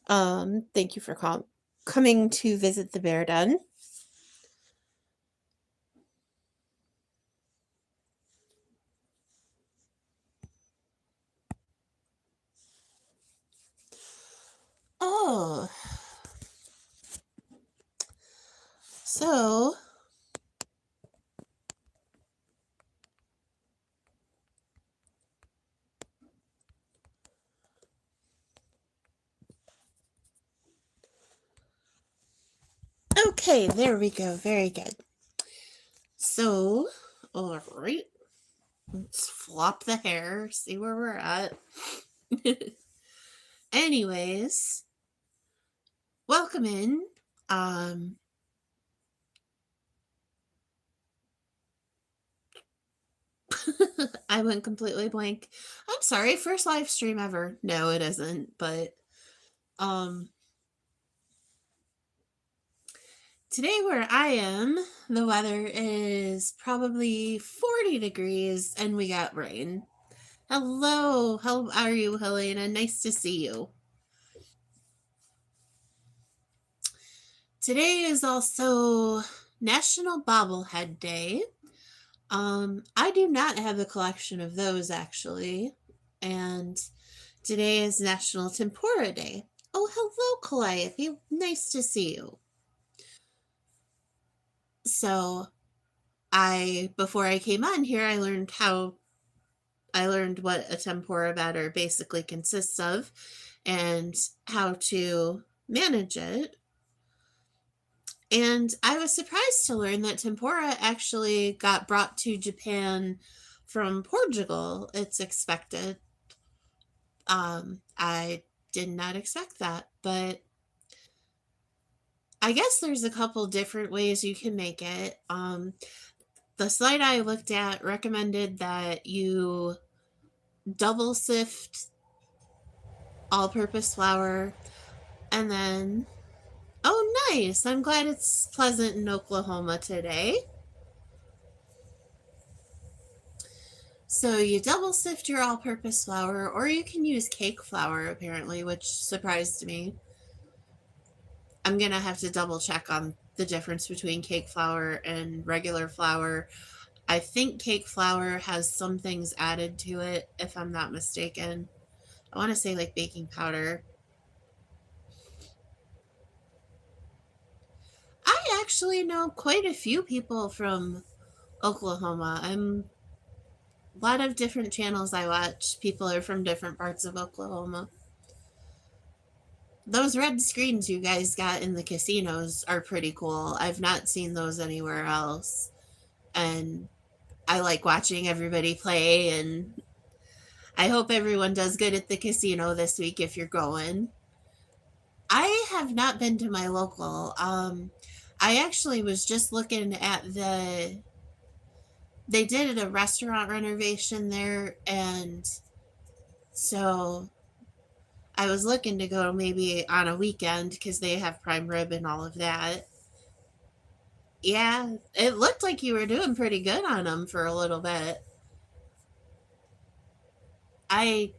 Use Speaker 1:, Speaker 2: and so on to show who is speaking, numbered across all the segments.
Speaker 1: Thank you for coming to visit the bear den. Oh, so okay, there we go. Very good. So, all right, let's flop the hair, see where we're at. Anyways, welcome in. Um, I went completely blank. I'm sorry, first live stream ever. No, it isn't, but um today where I am, the weather is probably 40 degrees and we got rain. Hello, how are you, Helena? Nice to see you. Today is also National Bobblehead Day. I do not have a collection of those actually. And today is National Tempura Day. Oh, hello, Calliope. Nice to see you. So, before I came on here, I learned what a tempura batter basically consists of and how to manage it. And I was surprised to learn that tempura actually got brought to Japan from Portugal, it's expected. I did not expect that, but I guess there's a couple different ways you can make it. The site I looked at recommended that you double sift all purpose flour and then, oh, nice. I'm glad it's pleasant in Oklahoma today. So you double sift your all purpose flour, or you can use cake flour, apparently, which surprised me. I'm going to have to double check on the difference between cake flour and regular flour. I think cake flour has some things added to it, if I'm not mistaken. I want to say like baking powder. I actually know quite a few people from Oklahoma. I'm a lot of different channels I watch. People are from different parts of Oklahoma. Those red screens you guys got in the casinos are pretty cool. I've not seen those anywhere else. And I like watching everybody play, and I hope everyone does good at the casino this week if you're going. I have not been to my local. I actually was just looking at they did a restaurant renovation there, and so I was looking to go maybe on a weekend because they have prime rib and all of that. Yeah, it looked like you were doing pretty good on them for a little bit. I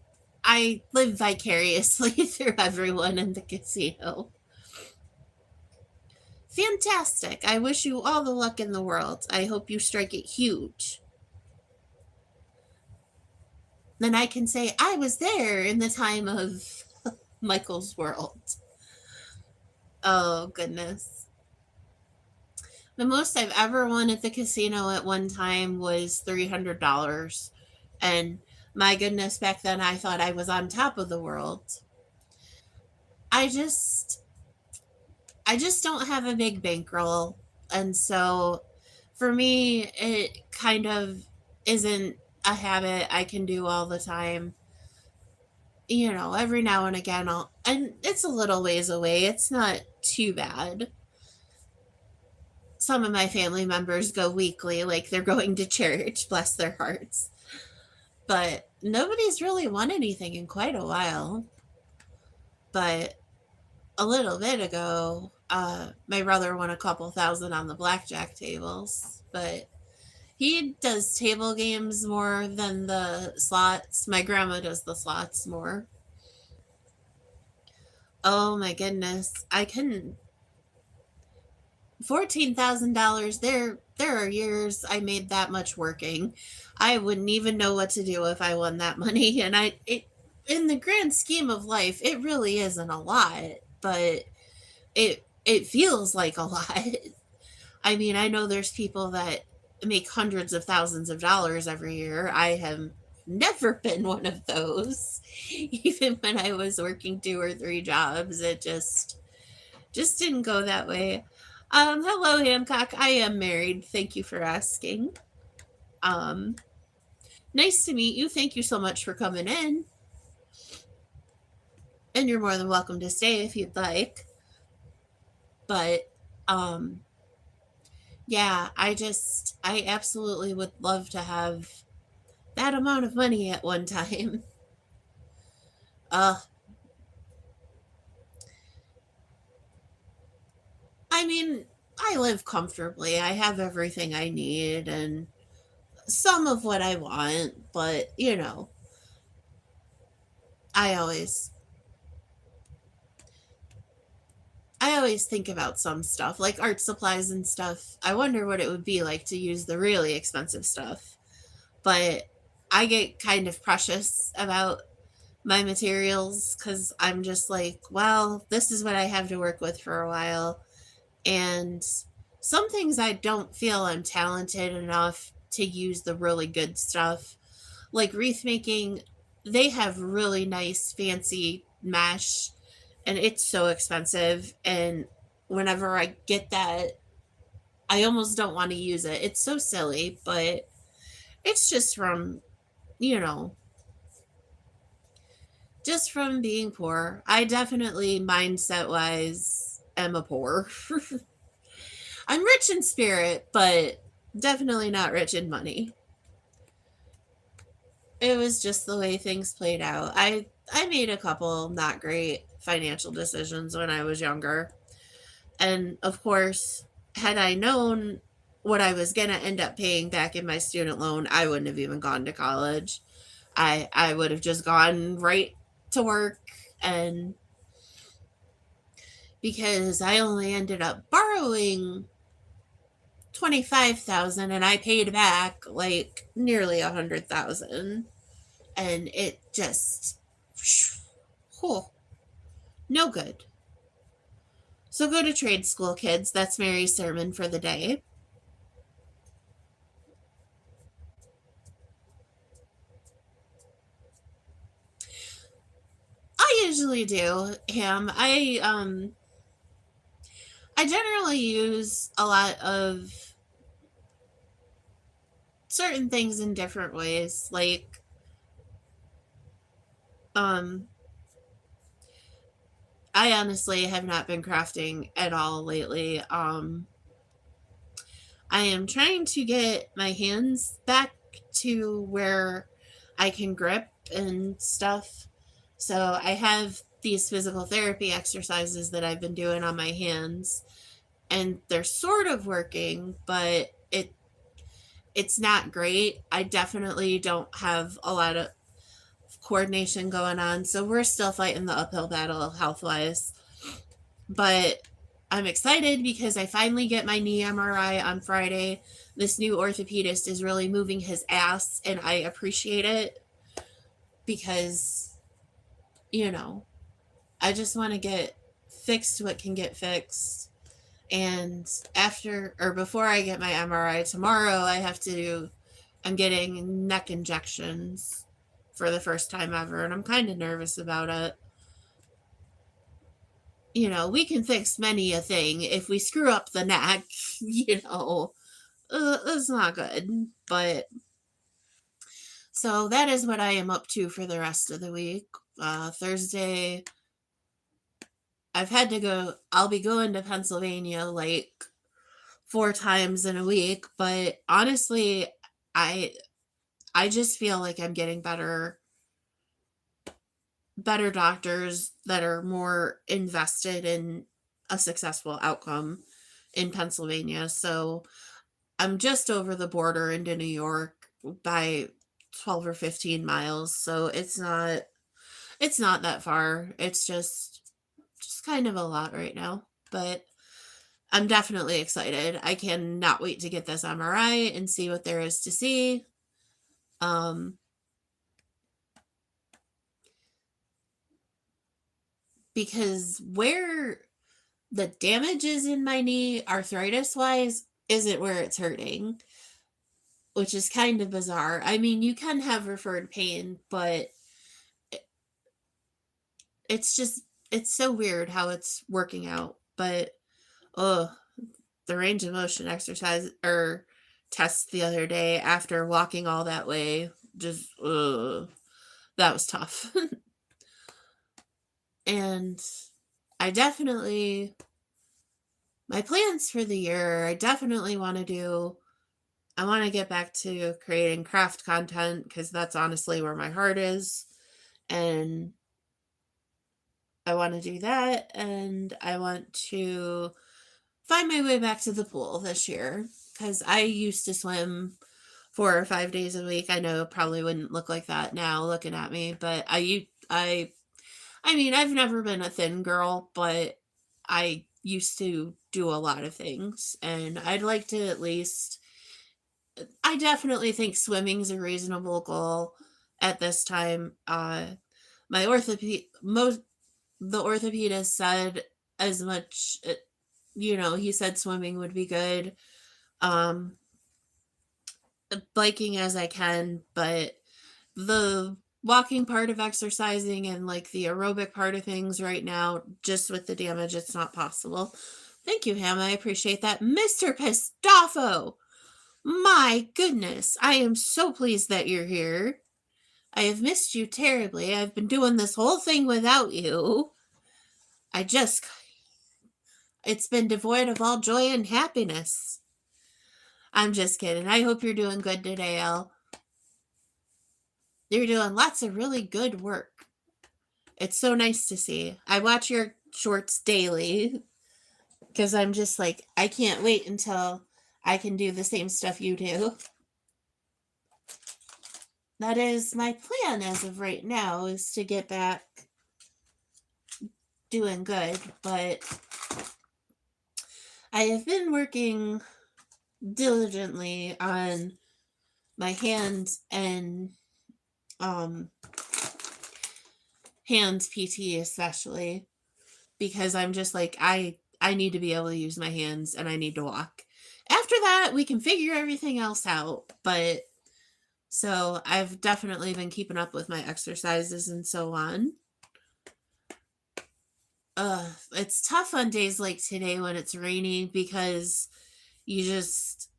Speaker 1: I live vicariously through everyone in the casino. Fantastic. I wish you all the luck in the world. I hope you strike it huge. Then I can say I was there in the time of Michael's world. Oh, goodness. The most I've ever won at the casino at one time was $300. And my goodness, back then I thought I was on top of the world. I just I just don't have a big bankroll. And so for me it kind of isn't a habit I can do all the time. Every now and again and it's a little ways away. It's not too bad. Some of my family members go weekly, like they're going to church, bless their hearts. But nobody's really won anything in quite a while. But a little bit ago, my brother won a couple thousand on the blackjack tables. But he does table games more than the slots. My grandma does the slots more. Oh my goodness. I can $14,000. There are years I made that much working. I wouldn't even know what to do if I won that money, and I it in the grand scheme of life, it really isn't a lot, but it feels like a lot. I mean, I know there's people that make hundreds of thousands of dollars every year. I have never been one of those. Even when I was working 2 or 3 jobs, it just didn't go that way. Hello, Hancock. I am married. Thank you for asking. Um, Nice to meet you. Thank you so much for coming in. And you're more than welcome to stay if you'd like. But um, yeah, I absolutely would love to have that amount of money at one time. Uh, I mean, I live comfortably. I have everything I need and some of what I want, but I always I always think about some stuff, like art supplies and stuff. I wonder what it would be like to use the really expensive stuff. But I get kind of precious about my materials because I'm just like, well, this is what I have to work with for a while. And some things I don't feel I'm talented enough to use the really good stuff. Like wreath making, they have really nice, fancy mesh, and it's so expensive. And whenever I get that, I almost don't want to use it. It's so silly, but it's you know, just from being poor. I definitely, mindset wise, am a poor. I'm rich in spirit, but definitely not rich in money. It was just the way things played out. I made a couple not great financial decisions when I was younger. And of course, had I known what I was going to end up paying back in my student loan, I wouldn't have even gone to college. I would have just gone right to work, and because I only ended up borrowing 25,000 and I paid back like nearly 100,000, and it just oh, no good. So go to trade school, kids. That's Mary's sermon for the day. I usually do, Ham. I generally use a lot of certain things in different ways. Like um I honestly have not been crafting at all lately. I am trying to get my hands back to where I can grip and stuff. So I have these physical therapy exercises that I've been doing on my hands, and they're sort of working, but it's not great. I definitely don't have a lot of coordination going on, so we're still fighting the uphill battle health wise. But I'm excited because I finally get my knee MRI on Friday. This new orthopedist is really moving his ass, and I appreciate it because, you know, I just want to get fixed what can get fixed. And after or before I get my MRI tomorrow, I'm getting neck injections for the first time ever, and I'm kind of nervous about it. We can fix many a thing. If we screw up the neck, it's not good. But so that is what I am up to for the rest of the week. Thursday, I'll be going to Pennsylvania like 4 times in a week. But honestly, I, I just feel like I'm getting better doctors that are more invested in a successful outcome in Pennsylvania. So I'm just over the border into New York by 12 or 15 miles. So it's not that far. It's just just kind of a lot right now, but I'm definitely excited. I cannot wait to get this MRI and see what there is to see. Um, because where the damage is in my knee, arthritis wise, isn't where it's hurting, which is kind of bizarre. I mean, you can have referred pain, but it's just, it's so weird how it's working out. But, oh, the range of motion exercise or test the other day after walking all that way, just, that was tough. And I definitely, my plans for the year, I definitely want to do, I want to get back to creating craft content because that's honestly where my heart is. And I want to do that. And I want to find my way back to the pool this year because I used to swim 4 or 5 days a week. I know it probably wouldn't look like that now looking at me, but I mean, I've never been a thin girl, but I used to do a lot of things, and I'd like to at least. I definitely think swimming's a reasonable goal at this time. My the orthopedist said as much. He said swimming would be good. Um, Biking as I can, but the walking part of exercising and like the aerobic part of things right now, just with the damage, it's not possible. Thank you, Ham. I appreciate that. Mr. Pistafo! My goodness, I am so pleased that you're here. I have missed you terribly. I've been doing this whole thing without you. I just, it's been devoid of all joy and happiness. I'm just kidding. I hope you're doing good today, Elle. You're doing lots of really good work. It's so nice to see. I watch your shorts daily because I'm just like, I can't wait until I can do the same stuff you do. That is my plan as of right now, is to get back doing good, but I have been working diligently on my hands and hands PT especially, because I'm just like, I need to be able to use my hands and I need to walk. After that, we can figure everything else out, but so I've definitely been keeping up with my exercises and so on. It's tough on days like today when it's rainy because you just,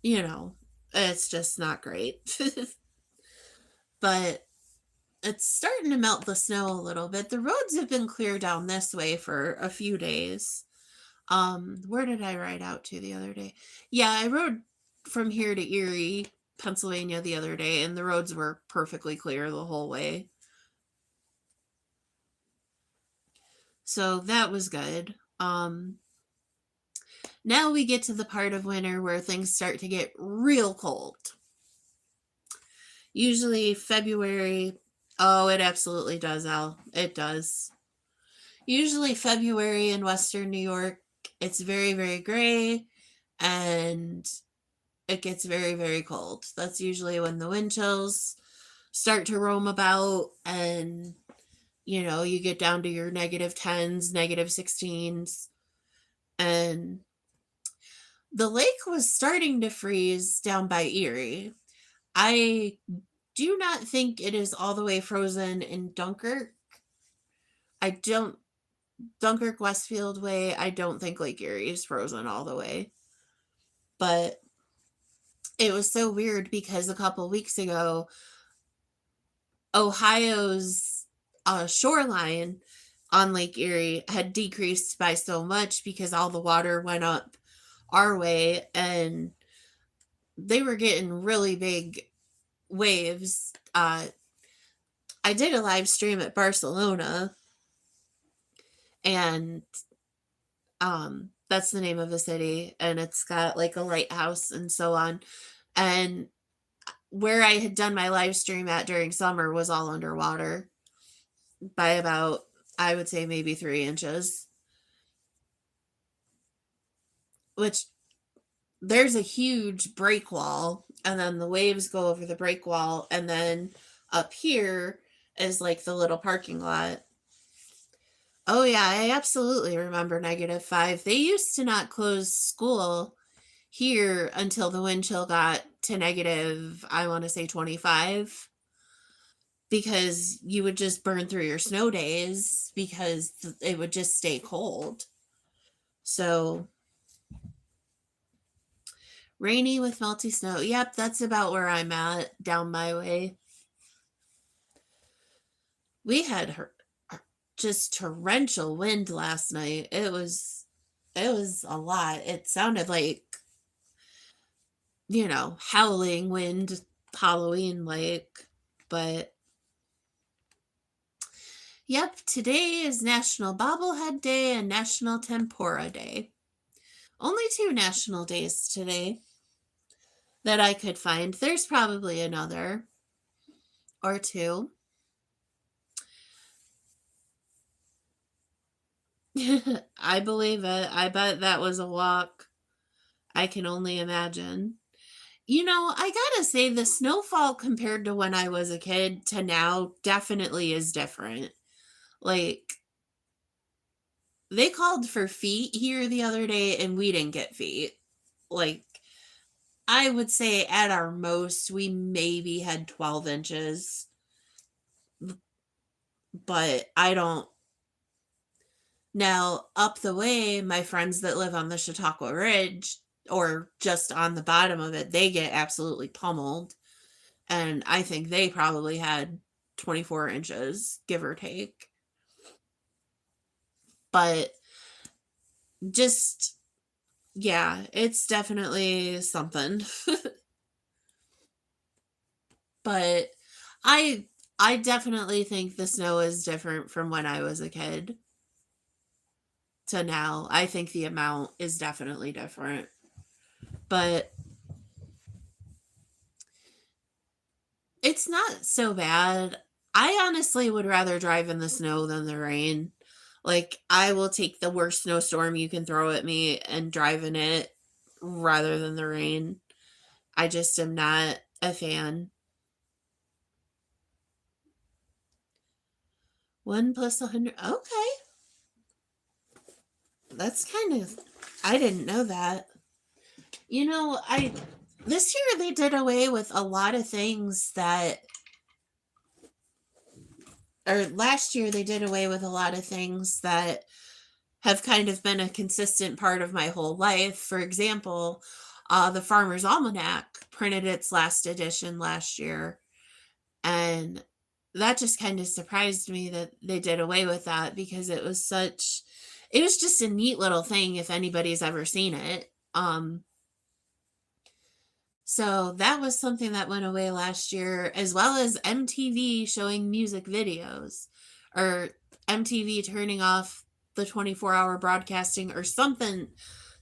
Speaker 1: it's just not great. But it's starting to melt the snow a little bit. The roads have been clear down this way for a few days. Where did I ride out to the other day? Yeah, I rode from here to Erie, Pennsylvania the other day, and the roads were perfectly clear the whole way. So that was good. Now we get to the part of winter where things start to get real cold. Usually February. Oh, it absolutely does, Al. It does. Usually February in Western New York, it's very, very gray and it gets very, very cold. That's usually when the wind chills start to roam about and, you get down to your -10s, -16s. And the lake was starting to freeze down by Erie. I do not think it is all the way frozen in Dunkirk. I don't, Dunkirk Westfield way, I don't think Lake Erie is frozen all the way. But it was so weird because a couple weeks ago, Ohio's shoreline on Lake Erie had decreased by so much because all the water went up our way and they were getting really big waves. I did a live stream at Barcelona, and that's the name of the city, and it's got like a lighthouse and so on. And where I had done my live stream at during summer was all underwater by about I would say maybe 3 inches, which there's a huge break wall, and then the waves go over the break wall, and then up here is like the little parking lot. Oh, yeah, I absolutely remember -5. They used to not close school here until the wind chill got to negative, I want to say 25, because you would just burn through your snow days because it would just stay cold. So rainy with melty snow. Yep, that's about where I'm at down my way. We had just torrential wind last night. It was a lot. It sounded like, howling wind, Halloween like. But yep, today is National Bobblehead Day and National Tempura Day. Only two national days today that I could find. There's probably another or two. I believe it. I bet that was a walk. I can only imagine. I gotta say, the snowfall compared to when I was a kid to now definitely is different. Like, they called for feet here the other day, and we didn't get feet. Like, I would say at our most, we maybe had 12 inches, but I don't. Now, up the way, my friends that live on the Chautauqua Ridge or just on the bottom of it, they get absolutely pummeled. And I think they probably had 24 inches, give or take. But just, yeah, it's definitely something. But I I definitely think the snow is different from when I was a kid to now. I think the amount is definitely different. But it's not so bad. I honestly would rather drive in the snow than the rain. Like, I will take the worst snowstorm you can throw at me and drive in it rather than the rain. I just am not a fan. 1 plus 100. Okay. That's kind of, I didn't know that. This year they did away with a lot of things that, or last year they did away with a lot of things that have kind of been a consistent part of my whole life. For example, the Farmer's Almanac printed its last edition last year, and that just kind of surprised me that they did away with that because it was just a neat little thing if anybody's ever seen it. So that was something that went away last year, as well as MTV showing music videos, or MTV turning off the 24-hour broadcasting, or something.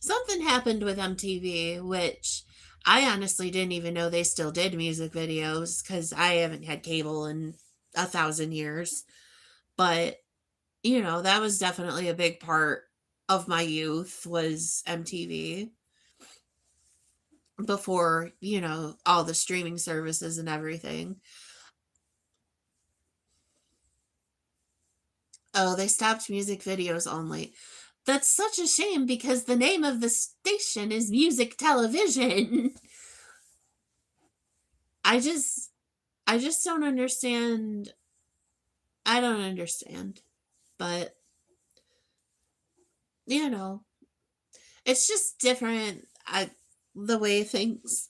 Speaker 1: Something happened with MTV, which I honestly didn't even know they still did music videos because I haven't had cable in 1,000 years. But that was definitely a big part of my youth was MTV before, all the streaming services and everything. Oh, they stopped music videos only. That's such a shame because the name of the station is Music Television. I just I just don't understand. I don't understand. But, you know, it's just different. The way things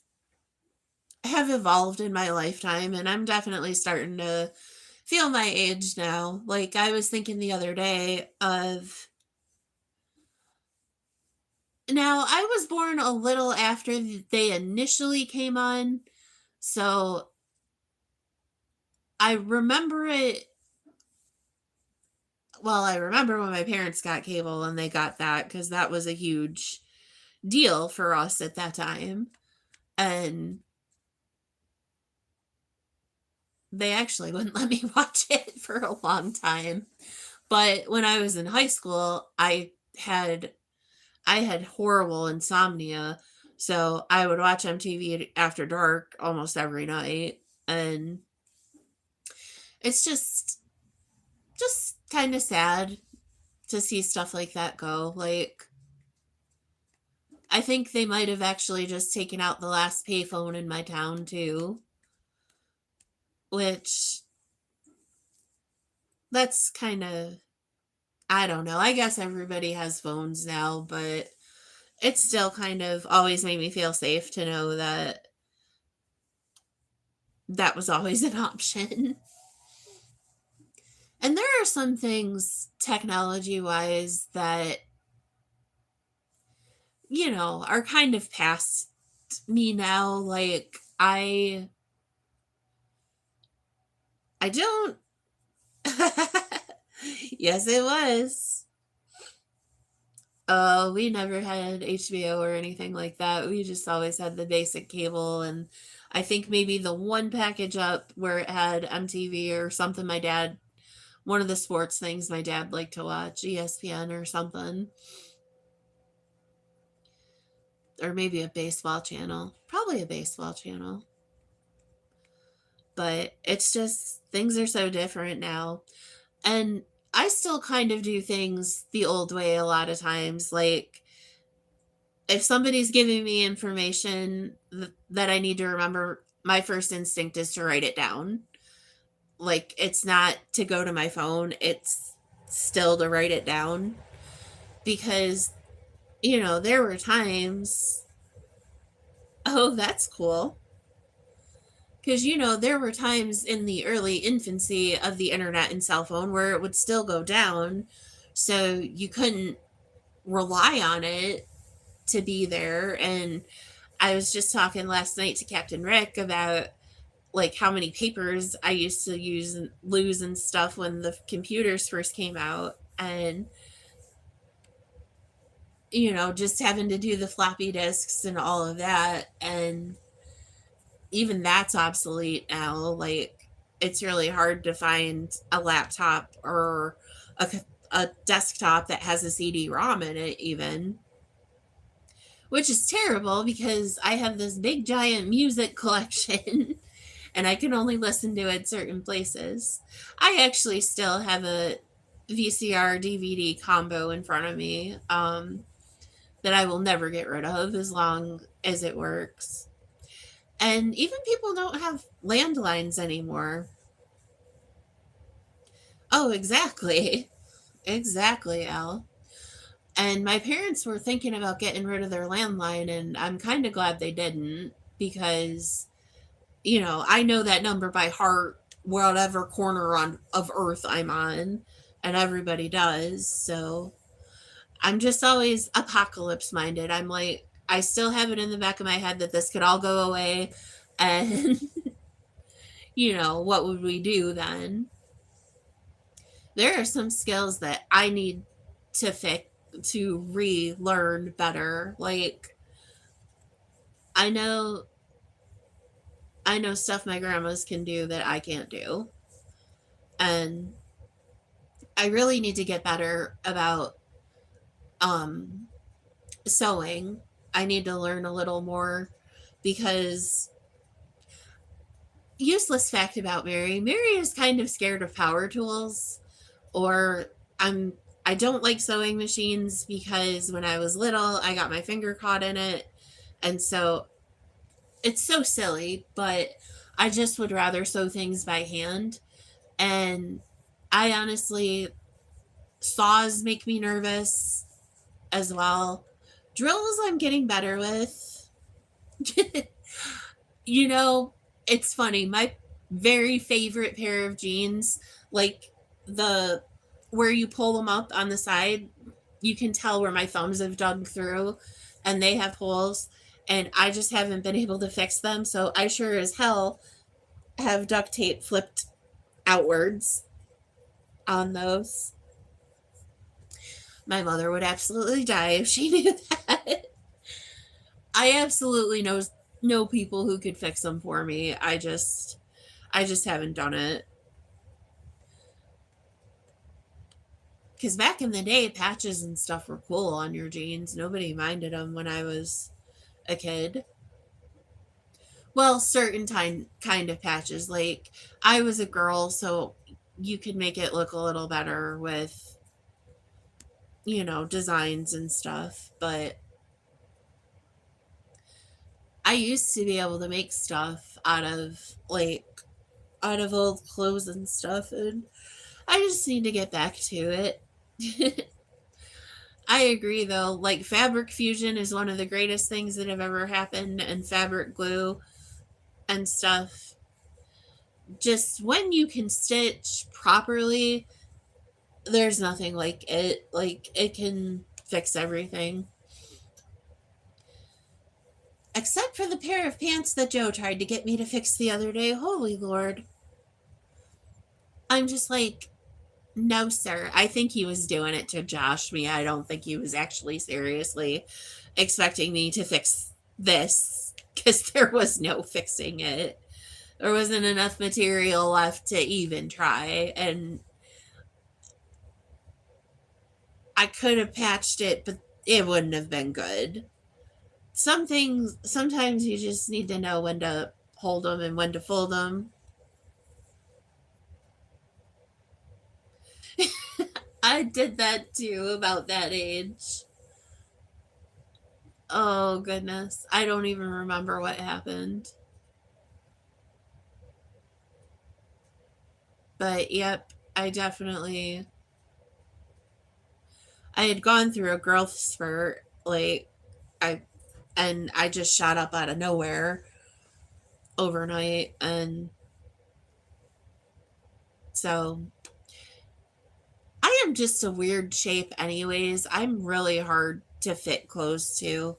Speaker 1: have evolved in my lifetime, and I'm definitely starting to feel my age now. Like, I was thinking the other day of, now I was born a little after they initially came on, so I remember it. Well, I remember when my parents got cable and they got that because that was a huge deal for us at that time. And they actually wouldn't let me watch it for a long time. But when I was in high school, had I had horrible insomnia, so I would watch MTV after dark almost every night, and it's just kind of sad to see stuff like that go. Like, I think they might have actually just taken out the last payphone in my town too, which that's kind of, I don't know. I guess everybody has phones now, but it still kind of always made me feel safe to know that that was always an option. And there are some things technology wise that, are kind of past me now. Like, I don't. Yes, it was. Oh, we never had HBO or anything like that. We just always had the basic cable, and I think maybe the one package up where it had MTV or something one of the sports things my dad liked to watch, ESPN or something, or maybe a baseball channel. Probably a baseball channel. But it's just things are so different now. And I still kind of do things the old way a lot of times. Like, if somebody's giving me information that I need to remember, my first instinct is to write it down. Like, it's not to go to my phone, it's still to write it down. Because, there were times, oh, that's cool. Because, there were times in the early infancy of the internet and cell phone where it would still go down. So you couldn't rely on it to be there. And I was just talking last night to Captain Rick about like how many papers I used to use and lose and stuff when the computers first came out. And, just having to do the floppy disks and all of that. And even that's obsolete now. Like, it's really hard to find a laptop or a desktop that has a CD-ROM in it, even, which is terrible because I have this big giant music collection and I can only listen to it certain places. I actually still have a VCR DVD combo in front of me, that I will never get rid of as long as it works. And even people don't have landlines anymore. Oh, exactly. Exactly, Al. And my parents were thinking about getting rid of their landline, and I'm kind of glad they didn't because, I know that number by heart, whatever corner of Earth I'm on, and everybody does. So I'm just always apocalypse minded. I'm like, I still have it in the back of my head that this could all go away. And, what would we do then? There are some skills that I need to relearn better. Like, I know I know stuff my grandmas can do that I can't do. And I really need to get better about um sewing. I need to learn a little more because useless fact about Mary. Mary is kind of scared of power tools, or I'm I don't like sewing machines because when I was little, I got my finger caught in it. And so it's so silly, but I just would rather sew things by hand. And I honestly, saws make me nervous as well. Drills, I'm getting better with. you know, it's funny. My very favorite pair of jeans, like the where you pull them up on the side, you can tell where my thumbs have dug through and they have holes. And I just haven't been able to fix them. So I sure as hell have duct tape flipped outwards on those. My mother would absolutely die if she knew that. I absolutely know people who could fix them for me. I just haven't done it. Because back in the day, patches and stuff were cool on your jeans. Nobody minded them when I was a kid. Well, certain kind of patches. Like, I was a girl, so you could make it look a little better with, designs and stuff. But I used to be able to make stuff out of old clothes and stuff, and I just need to get back to it. I agree though, like fabric fusion is one of the greatest things that have ever happened, and fabric glue and stuff. Just when you can stitch properly, there's nothing like it. Like, it can fix everything. Except for the pair of pants that Joe tried to get me to fix the other day. Holy Lord. I'm just like, no, sir. I think he was doing it to josh me. I don't think he was actually seriously expecting me to fix this, because there was no fixing it. There wasn't enough material left to even try. And I could have patched it, but it wouldn't have been good. Some things, sometimes you just need to know when to hold them and when to fold them. I did that too about that age. Oh, goodness. I don't even remember what happened. But yep, I had gone through a growth spurt. Like, I, and I just shot up out of nowhere overnight. And so I am just a weird shape, anyways. I'm really hard to fit clothes to,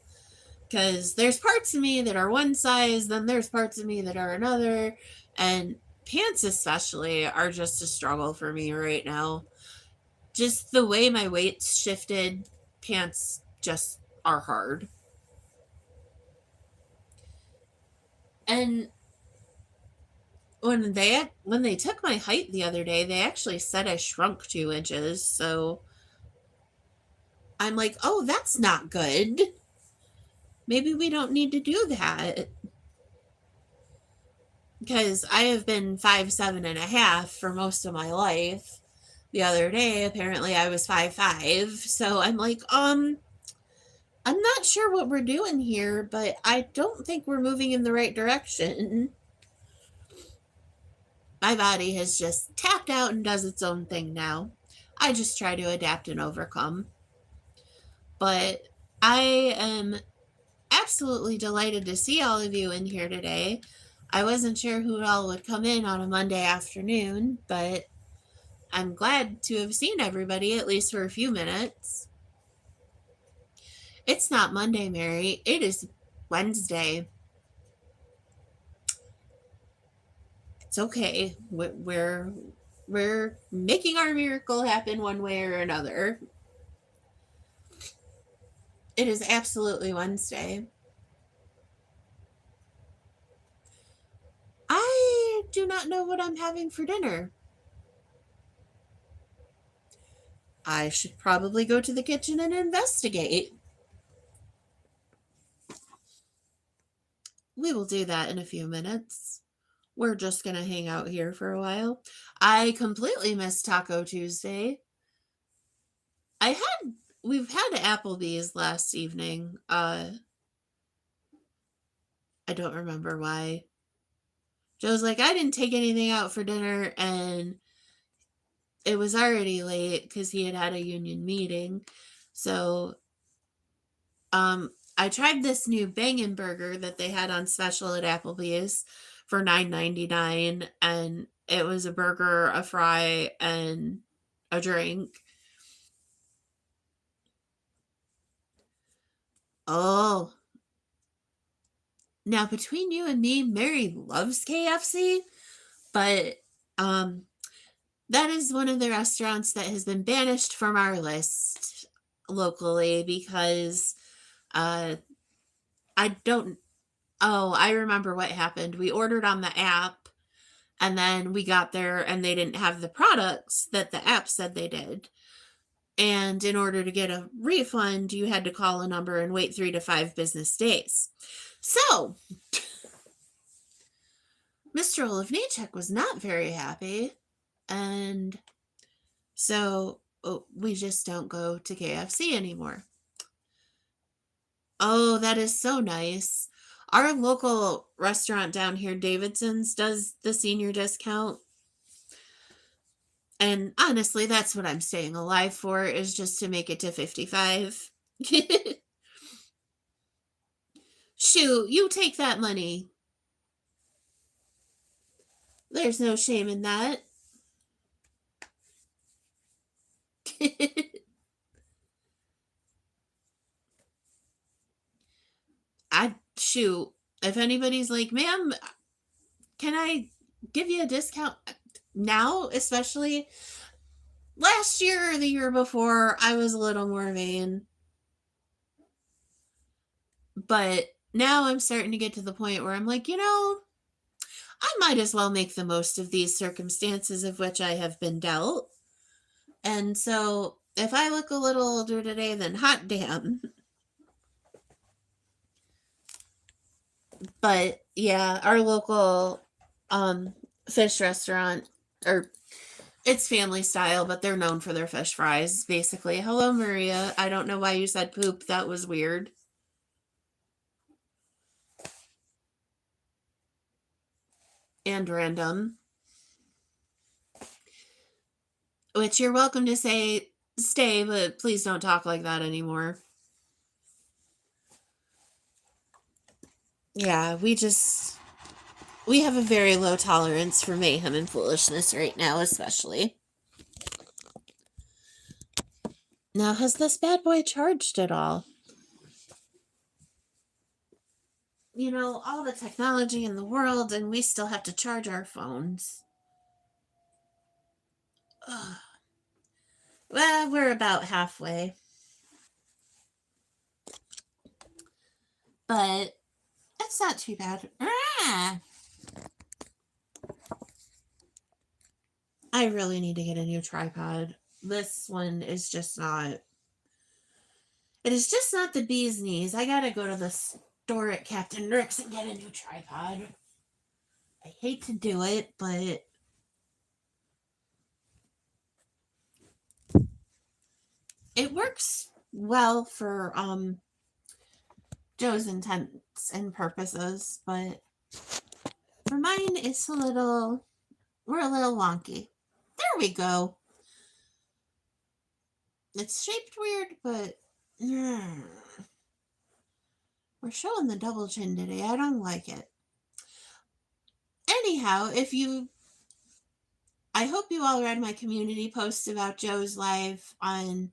Speaker 1: because there's parts of me that are one size, then there's parts of me that are another. And pants, especially, are just a struggle for me right now. Just the way my weight's shifted, pants just are hard. And when they took my height the other day, they actually said I shrunk 2 inches. So I'm like, oh, that's not good. Maybe we don't need to do that, because I have been 5'7.5" for most of my life. The other day, apparently, I was 5'5". So I'm like, I'm not sure what we're doing here, but I don't think we're moving in the right direction. My body has just tapped out and does its own thing now. I just try to adapt and overcome. But I am absolutely delighted to see all of you in here today. I wasn't sure who all would come in on a Monday afternoon, but I'm glad to have seen everybody, at least for a few minutes. It's not Monday, Mary. It is Wednesday. It's okay. We're making our miracle happen one way or another. It is absolutely Wednesday. I do not know what I'm having for dinner. I should probably go to the kitchen and investigate. We will do that in a few minutes. We're just going to hang out here for a while. I completely missed Taco Tuesday. We've had Applebee's last evening. I don't remember why. Joe's like, I didn't take anything out for dinner, and it was already late because he had a union meeting. So, I tried this new bangin' burger that they had on special at Applebee's for $9.99, and it was a burger, a fry, and a drink. Oh, now between you and me, Mary loves KFC, but that is one of the restaurants that has been banished from our list locally, because I don't. Oh, I remember what happened. We ordered on the app, and then we got there and they didn't have the products that the app said they did. And in order to get a refund, you had to call a number and wait 3 to 5 business days. So, Mr. Olivnicek was not very happy. And so we just don't go to KFC anymore. Oh, that is so nice. Our local restaurant down here, Davidson's, does the senior discount. And honestly, that's what I'm staying alive for, is just to make it to 55. Shoot, you take that money. There's no shame in that. I shoot. If anybody's like, ma'am, can I give you a discount? Now, especially last year or the year before, I was a little more vain. But now I'm starting to get to the point where I'm like, I might as well make the most of these circumstances of which I have been dealt. And so if I look a little older today, then hot damn. But yeah, our local fish restaurant, or it's family style, but they're known for their fish fries, basically. Hello, Maria. I don't know why you said poop. That was weird. And random. Which you're welcome to say stay, but please don't talk like that anymore. Yeah, we have a very low tolerance for mayhem and foolishness right now, especially. Now, has this bad boy charged at all? All the technology in the world, and we still have to charge our phones. Ugh. Well, we're about halfway. But it's not too bad. I really need to get a new tripod. This one is just not. It is just not the bee's knees. I gotta go to the store at Captain Rick's and get a new tripod. I hate to do it, but it works well for Joe's intents and purposes, but for mine it's we're a little wonky. There we go. It's shaped weird, but we're showing the double chin today. I don't like it. Anyhow, I hope you all read my community post about Joe's live on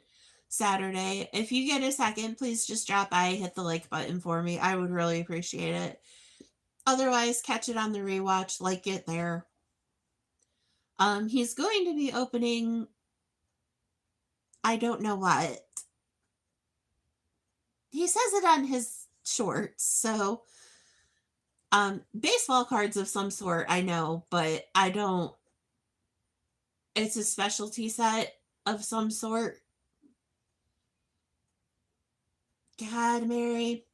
Speaker 1: Saturday. If you get a second, please just drop by, hit the like button for me. I would really appreciate it. Otherwise, catch it on the rewatch, like it there. He's going to be opening, I don't know what. He says it on his shorts, so baseball cards of some sort, I know, but I don't. It's a specialty set of some sort. God, Mary,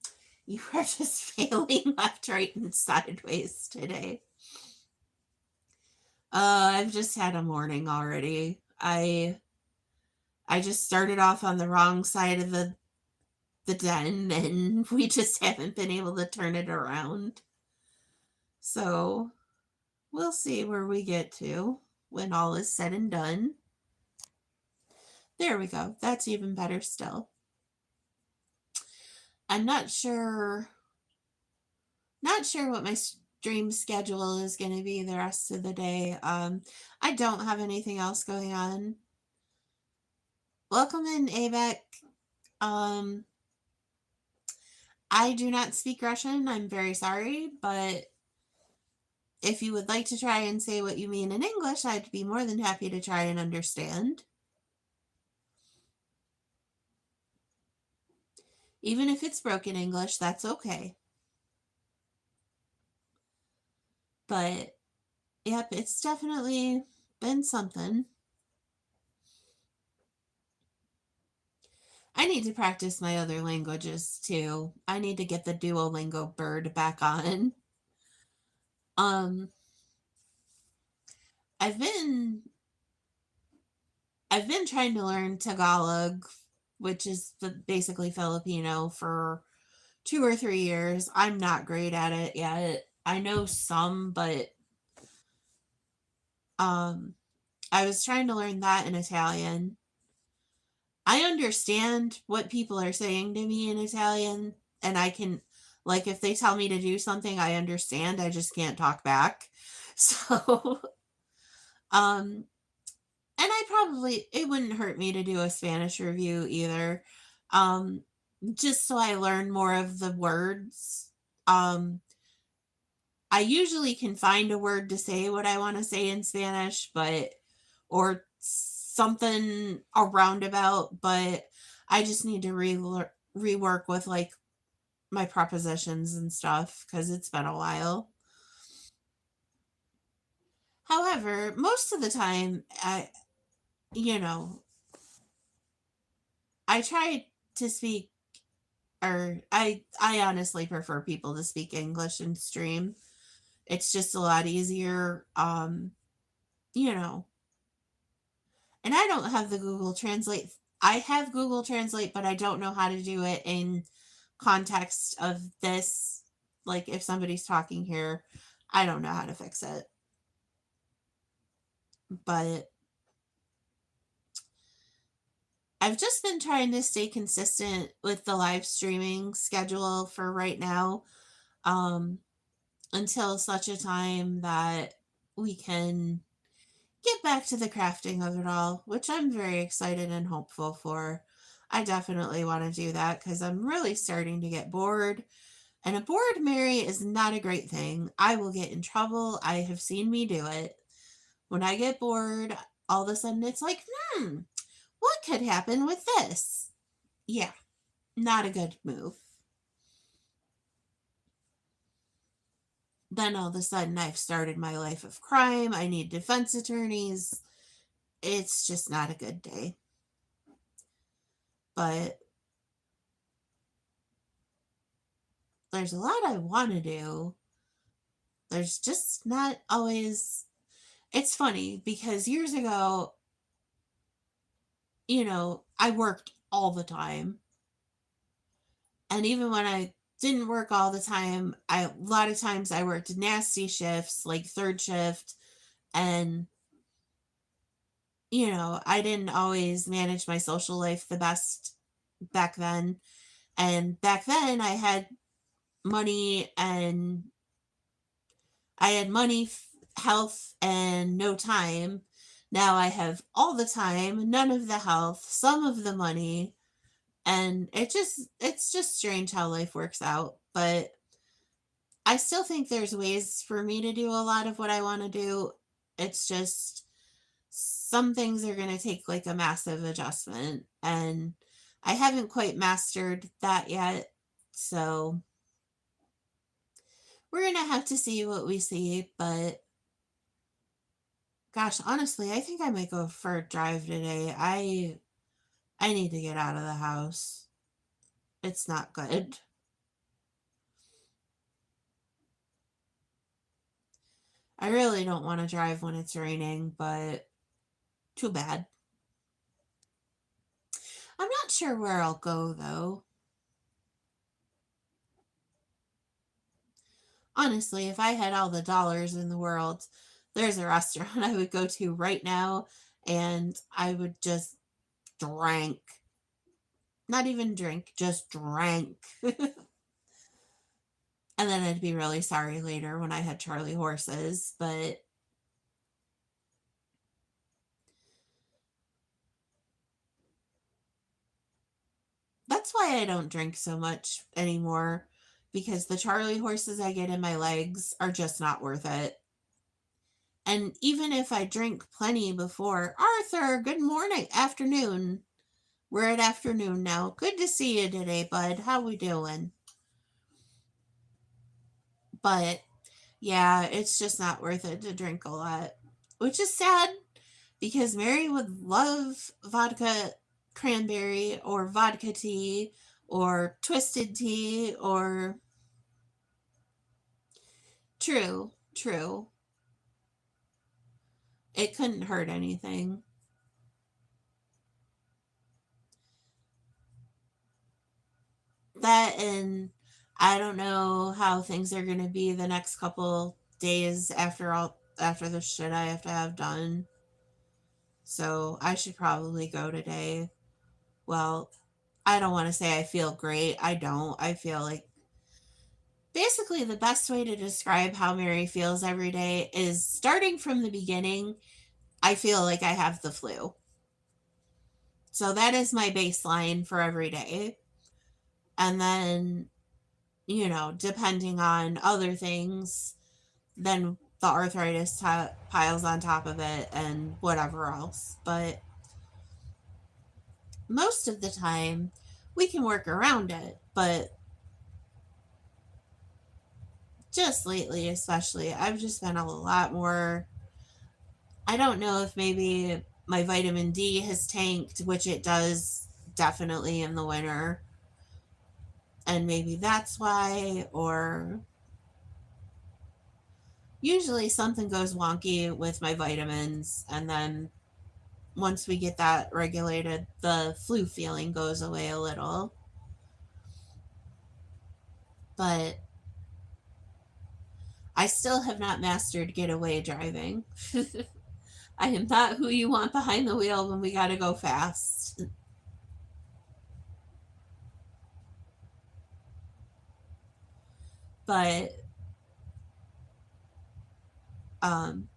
Speaker 1: you are just failing left, right, and sideways today. I've just had a morning already. I just started off on the wrong side of the den, and we just haven't been able to turn it around. So we'll see where we get to when all is said and done. There we go. That's even better still. I'm not sure what my stream schedule is going to be the rest of the day. I don't have anything else going on. Welcome in, Abek. I do not speak Russian. I'm very sorry, but if you would like to try and say what you mean in English, I'd be more than happy to try and understand. Even if it's broken English, that's okay. But, yep, it's definitely been something. I need to practice my other languages too. I need to get the Duolingo bird back on. Um, I've been I've been trying to learn Tagalog, which is basically Filipino, for 2 or 3 years. I'm not great at it yet. I know some, but um, I was trying to learn that in Italian. I understand what people are saying to me in Italian, and I can, like, if they tell me to do something, I understand. I just can't talk back. So, um, and it wouldn't hurt me to do a Spanish review either. Um, just so I learn more of the words. Um, I usually can find a word to say what I want to say in Spanish, or something a roundabout, but I just need to rework with like my prepositions and stuff because it's been a while. However, most of the time, you know, I try to speak, or I honestly prefer people to speak English and stream. It's just a lot easier. You know, and I don't have the Google Translate. I have Google Translate, but I don't know how to do it in context of this. Like if somebody's talking here, I don't know how to fix it. But I've just been trying to stay consistent with the live streaming schedule for right now, um, until such a time that we can get back to the crafting of it all, which I'm very excited and hopeful for. I definitely want to do that because I'm really starting to get bored. And a bored Mary is not a great thing. I will get in trouble. I have seen me do it. When I get bored, all of a sudden it's like, what could happen with this? Yeah, not a good move. Then all of a sudden I've started my life of crime. I need defense attorneys. It's just not a good day. But there's a lot I want to do. There's just not always. It's funny because years ago, I worked all the time. And even when I didn't work all the time, a lot of times I worked nasty shifts, like third shift. And, I didn't always manage my social life the best back then. And back then money and I had money, health, and no time. Now I have all the time, none of the health, some of the money, and it's just strange how life works out. But I still think there's ways for me to do a lot of what I want to do. It's just some things are going to take like a massive adjustment, and I haven't quite mastered that yet. So we're going to have to see what we see, but gosh, honestly, I think I might go for a drive today. I need to get out of the house. It's not good. I really don't want to drive when it's raining, but too bad. I'm not sure where I'll go though. Honestly, if I had all the dollars in the world, there's a restaurant I would go to right now and I would just drink. Not even drink, just drank. And then I'd be really sorry later when I had Charlie horses, but that's why I don't drink so much anymore because the Charlie horses I get in my legs are just not worth it. And even if I drink plenty before, Arthur, good morning, afternoon. We're at afternoon now. Good to see you today, bud. How we doing? But yeah, it's just not worth it to drink a lot, which is sad because Mary would love vodka cranberry or vodka tea or twisted tea or true, true. It couldn't hurt anything. That and I don't know how things are going to be the next couple days after the shit I have to have done. So I should probably go today. Well, I don't want to say I feel great. I don't. I feel like basically the best way to describe how Mary feels every day is starting from the beginning. I feel like I have the flu. So that is my baseline for every day. And then, depending on other things, then the arthritis piles on top of it and whatever else. But most of the time, we can work around it. But just lately, especially, I've just been a lot more. I don't know if maybe my vitamin D has tanked, which it does definitely in the winter. And maybe that's why, or usually something goes wonky with my vitamins. And then once we get that regulated, the flu feeling goes away a little. But I still have not mastered getaway driving. I am not who you want behind the wheel when we got to go fast. But um,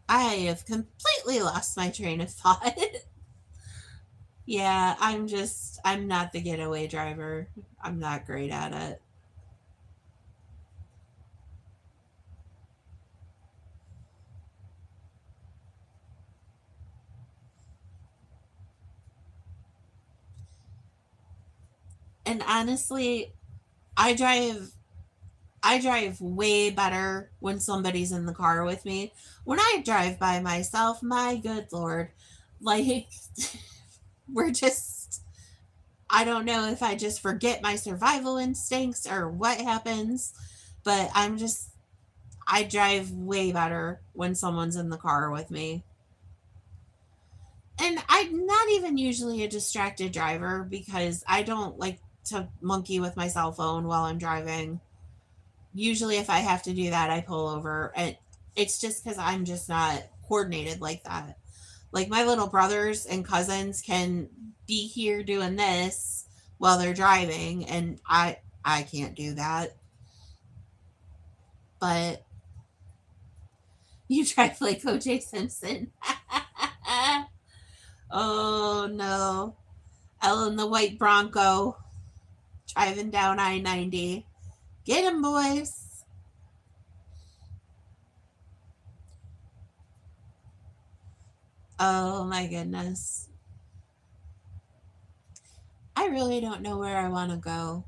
Speaker 1: I have completely lost my train of thought. Yeah, I'm not the getaway driver. I'm not great at it. And honestly, I drive I drive way better when somebody's in the car with me. When I drive by myself, my good lord, like we're just I don't know if I just forget my survival instincts or what happens, but I drive way better when someone's in the car with me. And I'm not even usually a distracted driver because I don't like to monkey with my cell phone while I'm driving. Usually, if I have to do that, I pull over. And it's just because I'm just not coordinated like that. Like my little brothers and cousins can be here doing this while they're driving, and I can't do that. But you drive like OJ Simpson. Oh no. Ellen the white Bronco driving down I-90. Get him, boys. Oh my goodness. I really don't know where I want to go,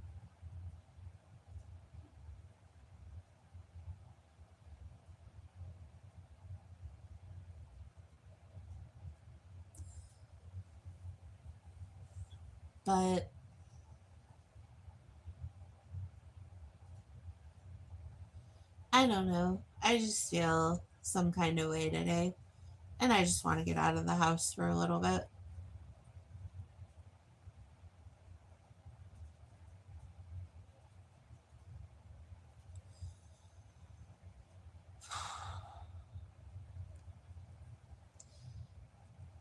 Speaker 1: but I don't know. I just feel some kind of way today, and I just want to get out of the house for a little bit.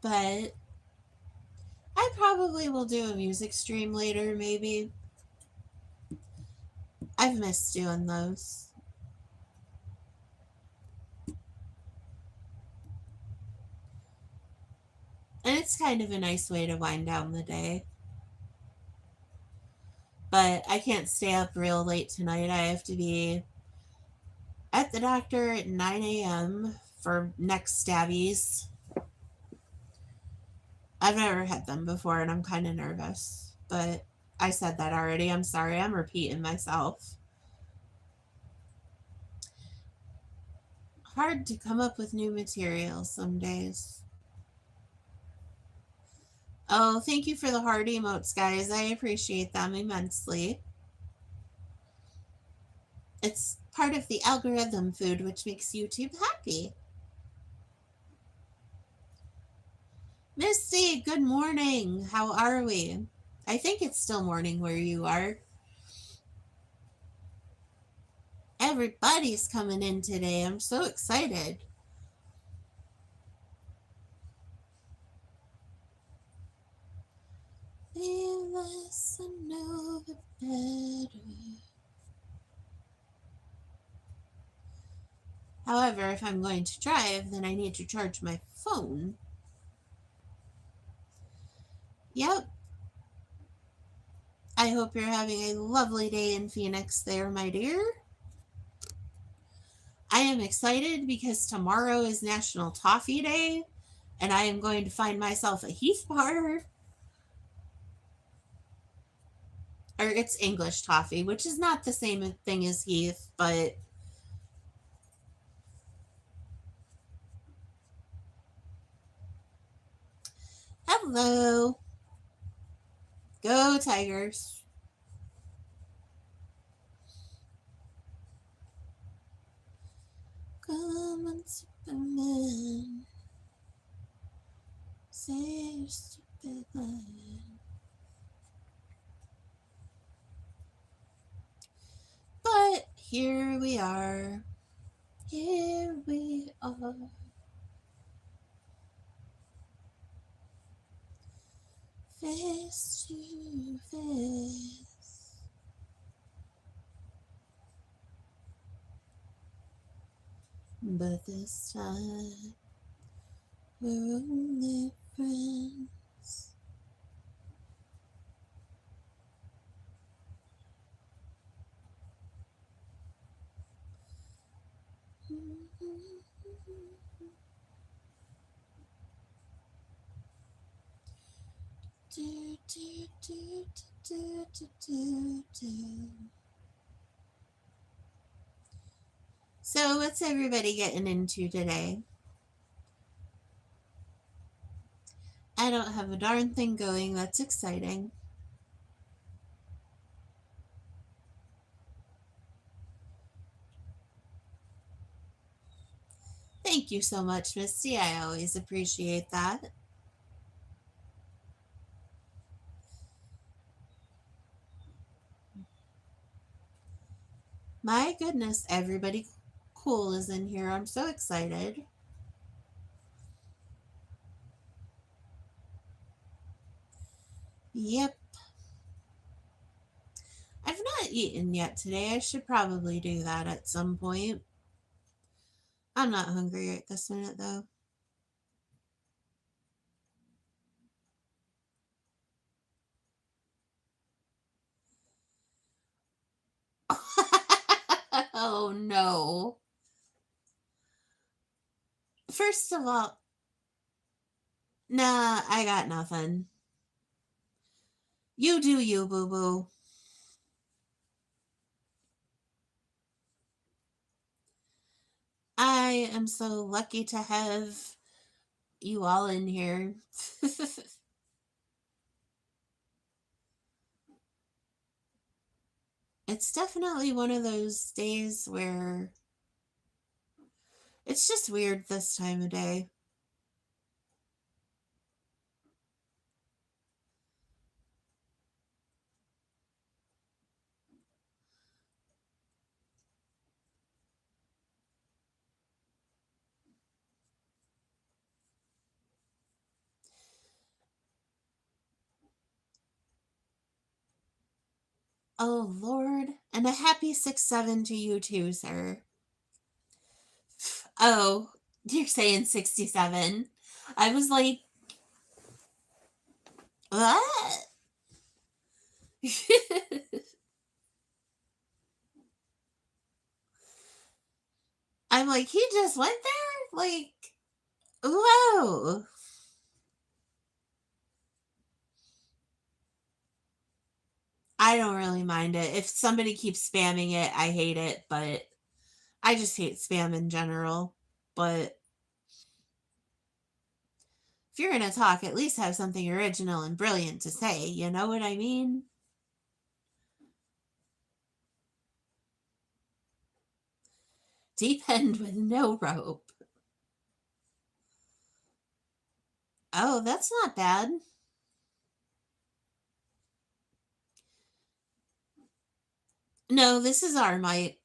Speaker 1: But I probably will do a music stream later, maybe. I've missed doing those. And it's kind of a nice way to wind down the day. But I can't stay up real late tonight. I have to be at the doctor at 9 a.m. for neck stabbies. I've never had them before and I'm kind of nervous. But I said that already. I'm sorry. I'm repeating myself. Hard to come up with new material some days. Oh, thank you for the heart emotes, guys. I appreciate them immensely. It's part of the algorithm food, which makes YouTube happy. Misty, good morning. How are we? I think it's still morning where you are. Everybody's coming in today. I'm so excited. The less I know, the better. However, if I'm going to drive, then I need to charge my phone. Yep. I hope you're having a lovely day in Phoenix there, my dear. I am excited because tomorrow is National Toffee Day, and I am going to find myself a Heath bar. Or it's English toffee, which is not the same thing as Heath, but hello. Go Tigers. Come on, Superman. Say your stupid line. But here we are. Here we are. Face to face. But this time, we're only friends. Do, do, do, do, do, do, do. So, what's everybody getting into today? I don't have a darn thing going. That's exciting. Thank you so much, Misty. I always appreciate that. My goodness, everybody cool is in here. I'm so excited. Yep. I've not eaten yet today. I should probably do that at some point. I'm not hungry right this minute, though. Oh, no. First of all, nah, I got nothing. You do you, boo boo. I am so lucky to have you all in here. It's definitely one of those days where it's just weird this time of day. Oh, Lord. And a happy 6-7 to you too, sir. Oh, you're saying 67. I was like, what? I'm like, he just went there? Like, whoa. I don't really mind it. If somebody keeps spamming it, I hate it, but I just hate spam in general. But If you're going to talk, at least have something original and brilliant to say. You know what I mean? Deep end with no rope. Oh, that's not bad. No, this is our mic.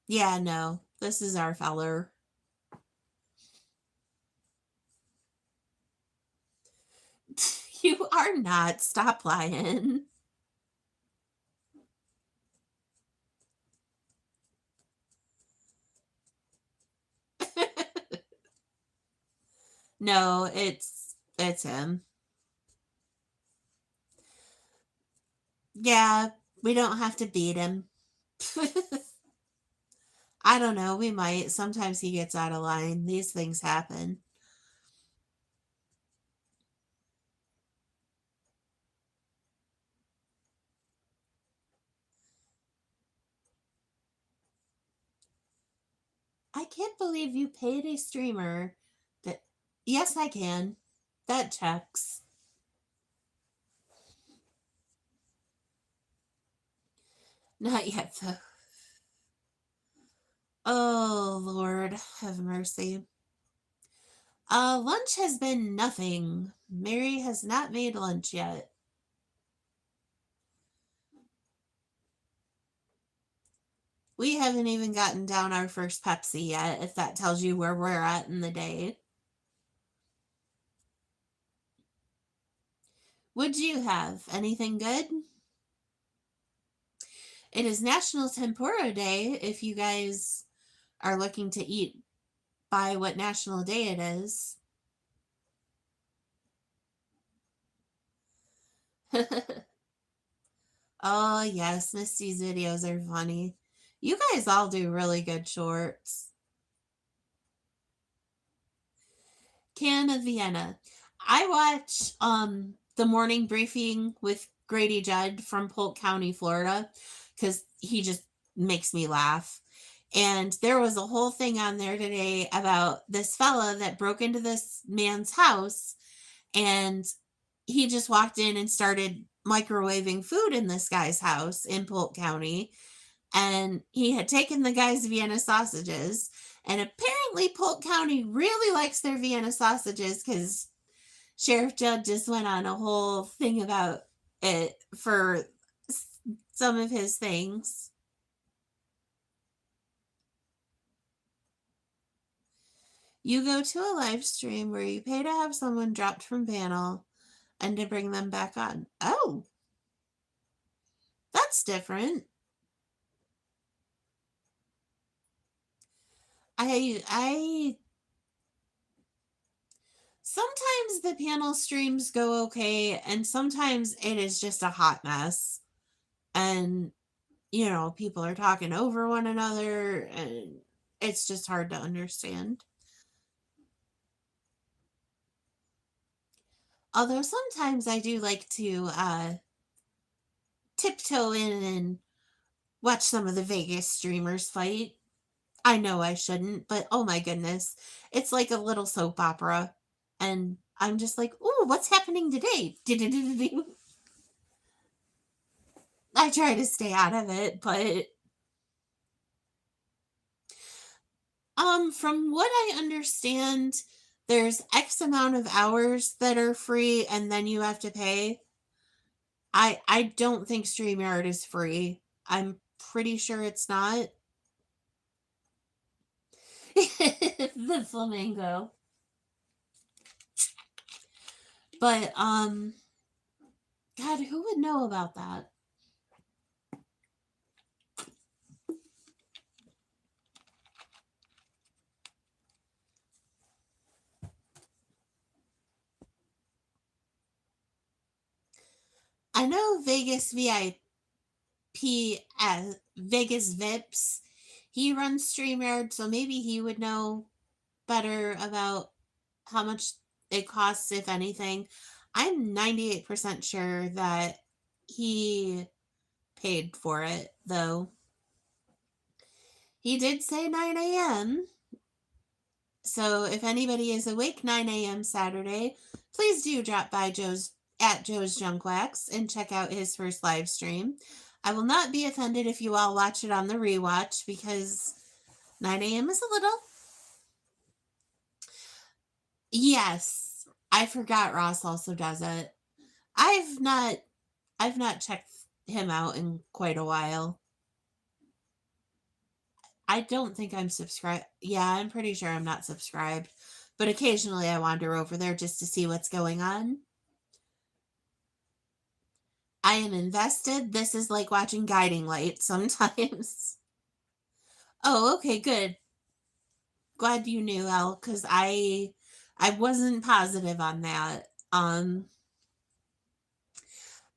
Speaker 1: Yeah, no, this is our feller. You are not. Stop lying. No, it's him. Yeah, we don't have to beat him. I don't know, we might. Sometimes he gets out of line. These things happen. I can't believe you paid a streamer that. Yes, I can. That checks. Not yet, though. Oh, Lord, have mercy. Lunch has been nothing. Mary has not made lunch yet. We haven't even gotten down our first Pepsi yet, if that tells you where we're at in the day. Would you have anything good? It is National Tempura Day if you guys are looking to eat by what national day it is. Oh, yes, Misty's videos are funny. You guys all do really good shorts. Can of Vienna. I watch the morning briefing with Grady Judd from Polk County, Florida, because he just makes me laugh. And there was a whole thing on there today about this fella that broke into this man's house, and he just walked in and started microwaving food in this guy's house in Polk County. And he had taken the guy's Vienna sausages. And apparently, Polk County really likes their Vienna sausages because Sheriff Judd just went on a whole thing about it for some of his things. You go to a live stream where you pay to have someone dropped from panel and to bring them back on. Oh, that's different. I sometimes the panel streams go okay, and sometimes it is just a hot mess. And people are talking over one another, and it's just hard to understand. Although sometimes I do like to tiptoe in and watch some of the Vegas streamers fight. I know I shouldn't, but oh my goodness. It's like a little soap opera. And I'm just like, ooh, what's happening today? I try to stay out of it, but from what I understand, there's X amount of hours that are free and then you have to pay. I don't think StreamYard is free. I'm pretty sure it's not. The flamingo. But God, who would know about that? I know Vegas VIP, Vegas Vips. He runs StreamYard, so maybe he would know better about how much it costs, if anything. I'm 98% sure that he paid for it, though. He did say 9 a.m. So if anybody is awake 9 a.m. Saturday, please do drop by Joe's Junk Wax and check out his first live stream. I will not be offended if you all watch it on the rewatch because 9 a.m. is a little. Yes, I forgot Ross also does it. I've not I've not checked him out in quite a while. I don't think I'm subscribed. Yeah, I'm pretty sure I'm not subscribed. But occasionally I wander over there just to see what's going on. I am invested. This is like watching Guiding Light sometimes. Oh, okay, good. Glad you knew, Elle, because I wasn't positive on that.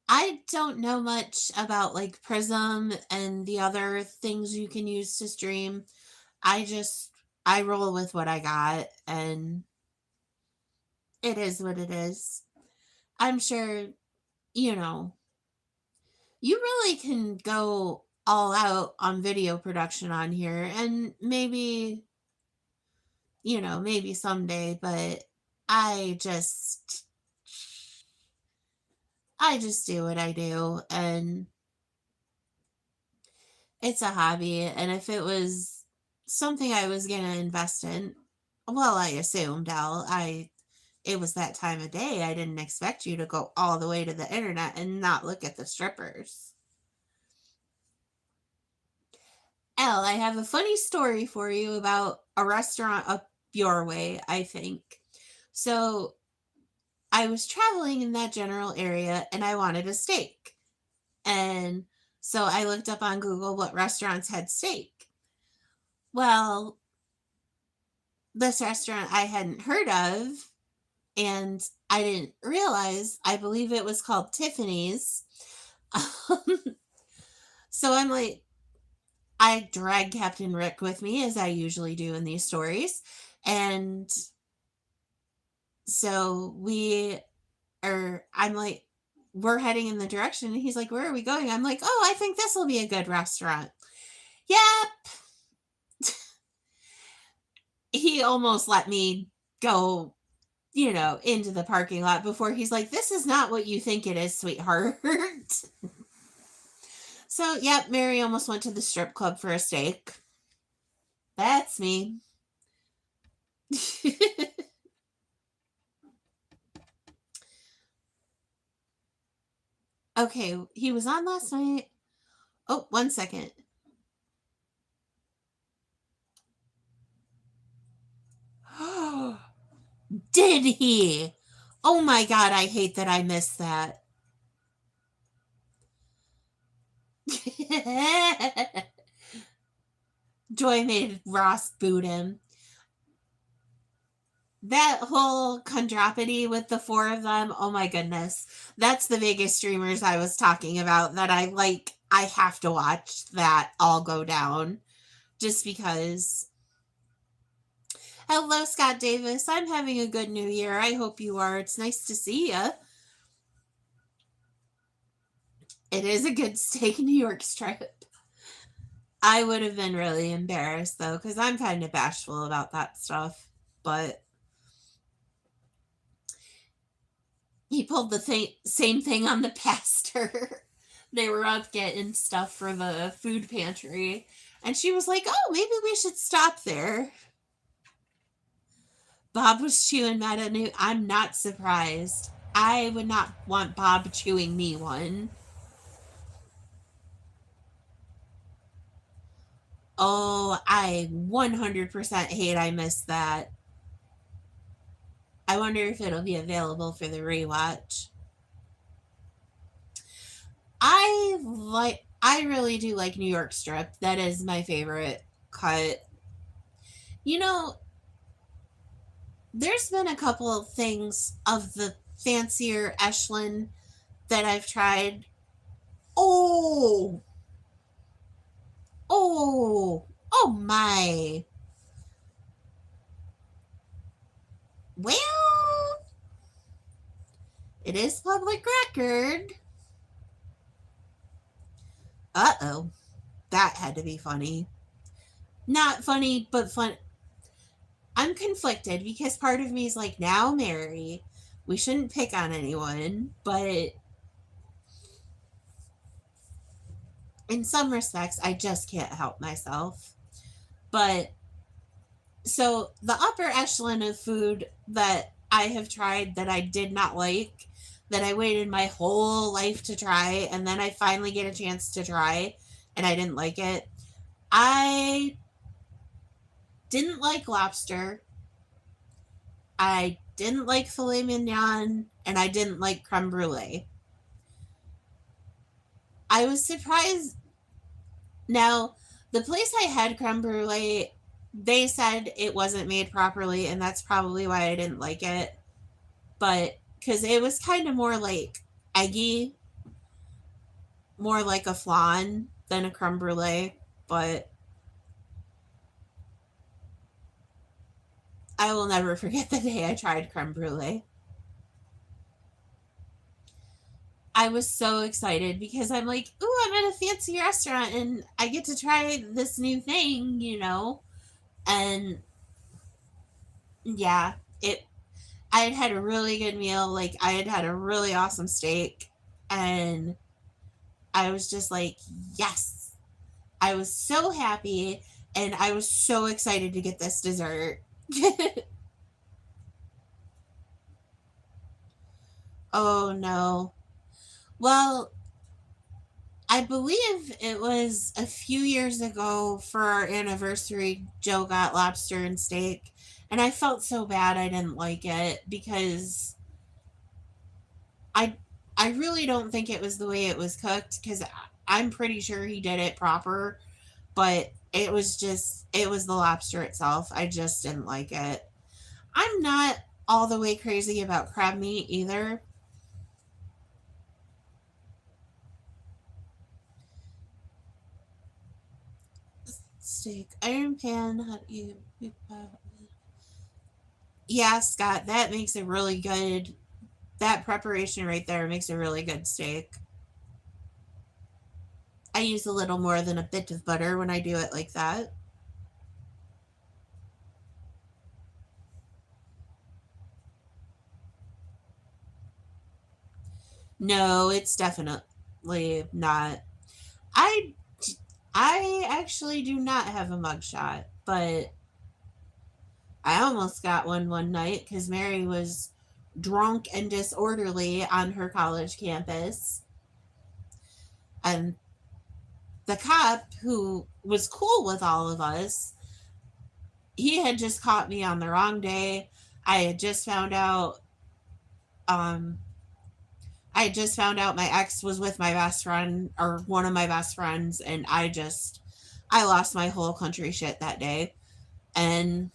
Speaker 1: I don't know much about like Prism and the other things you can use to stream. I just I roll with what I got and it is what it is. I'm sure, you know, you really can go all out on video production on here and maybe, maybe someday, but I just I just do what I do and it's a hobby and if it was something I was going to invest in, well, I assumed it was that time of day. I didn't expect you to go all the way to the internet and not look at the strippers. Elle, I have a funny story for you about a restaurant up your way, I think. So I was traveling in that general area and I wanted a steak. And so I looked up on Google what restaurants had steak. Well, this restaurant I hadn't heard of, and I didn't realize, I believe it was called Tiffany's. So I'm like, I drag Captain Rick with me as I usually do in these stories. And so I'm like, we're heading in the direction. And he's like, where are we going? I'm like, oh, I think this will be a good restaurant. Yep. He almost let me go, into the parking lot before he's like, this is not what you think it is, sweetheart. So, yep, Mary almost went to the strip club for a steak. That's me. Okay, he was on last night. Oh, 1 second. Did he? Oh my God, I hate that I missed that. Joy made Ross boot him. That whole chondropity with the four of them, oh my goodness. That's the Vegas streamers I was talking about that I have to watch that all go down just because. Hello, Scott Davis. I'm having a good new year. I hope you are. It's nice to see you. It is a good steak New York strip. I would have been really embarrassed though, because I'm kind of bashful about that stuff. But he pulled the same thing on the pastor. They were up getting stuff for the food pantry. And she was like, oh, maybe we should stop there. Bob was chewing Meta New. I'm not surprised. I would not want Bob chewing me one. Oh, I 100% hate I missed that. I wonder if it'll be available for the rewatch. I really do like New York strip. That is my favorite cut. There's been a couple of things of the fancier Echelon that I've tried. Oh, oh my. Well, it is public record. Uh-oh. That had to be funny. Not funny, but fun. I'm conflicted because part of me is like, now, Mary, we shouldn't pick on anyone, but in some respects, I just can't help myself. But so the upper echelon of food that I have tried that I did not like, that I waited my whole life to try, and then I finally get a chance to try, and I didn't like it. I didn't like lobster. I didn't like filet mignon, and I didn't like creme brulee. I was surprised. Now, the place I had creme brulee, they said it wasn't made properly, and that's probably why I didn't like it. But because it was kind of more like eggy, more like a flan than a creme brulee. But I will never forget the day I tried creme brulee. I was so excited because I'm like, ooh, I'm at a fancy restaurant and I get to try this new thing, you know? And yeah, it I had had a really good meal. Like I had had a really awesome steak and I was just like, yes. I was so happy and I was so excited to get this dessert. Oh no. Well, I believe it was a few years ago for our anniversary, Joe got lobster and steak. And I felt so bad I didn't like it because I I really don't think it was the way it was cooked because I'm pretty sure he did it proper, but it was the lobster itself. I just didn't like it. I'm not all the way crazy about crab meat either. Steak, iron pan, how do you yeah, Scott, that makes a really good that preparation right there makes a really good steak. I use a little more than a bit of butter when I do it like that. No, it's definitely not. I I actually do not have a mugshot, but I almost got one night because Mary was drunk and disorderly on her college campus, and the cop who was cool with all of us, he had just caught me on the wrong day. I had just found out um I had just found out my ex was with my best friend or one of my best friends and I lost my whole country shit that day. And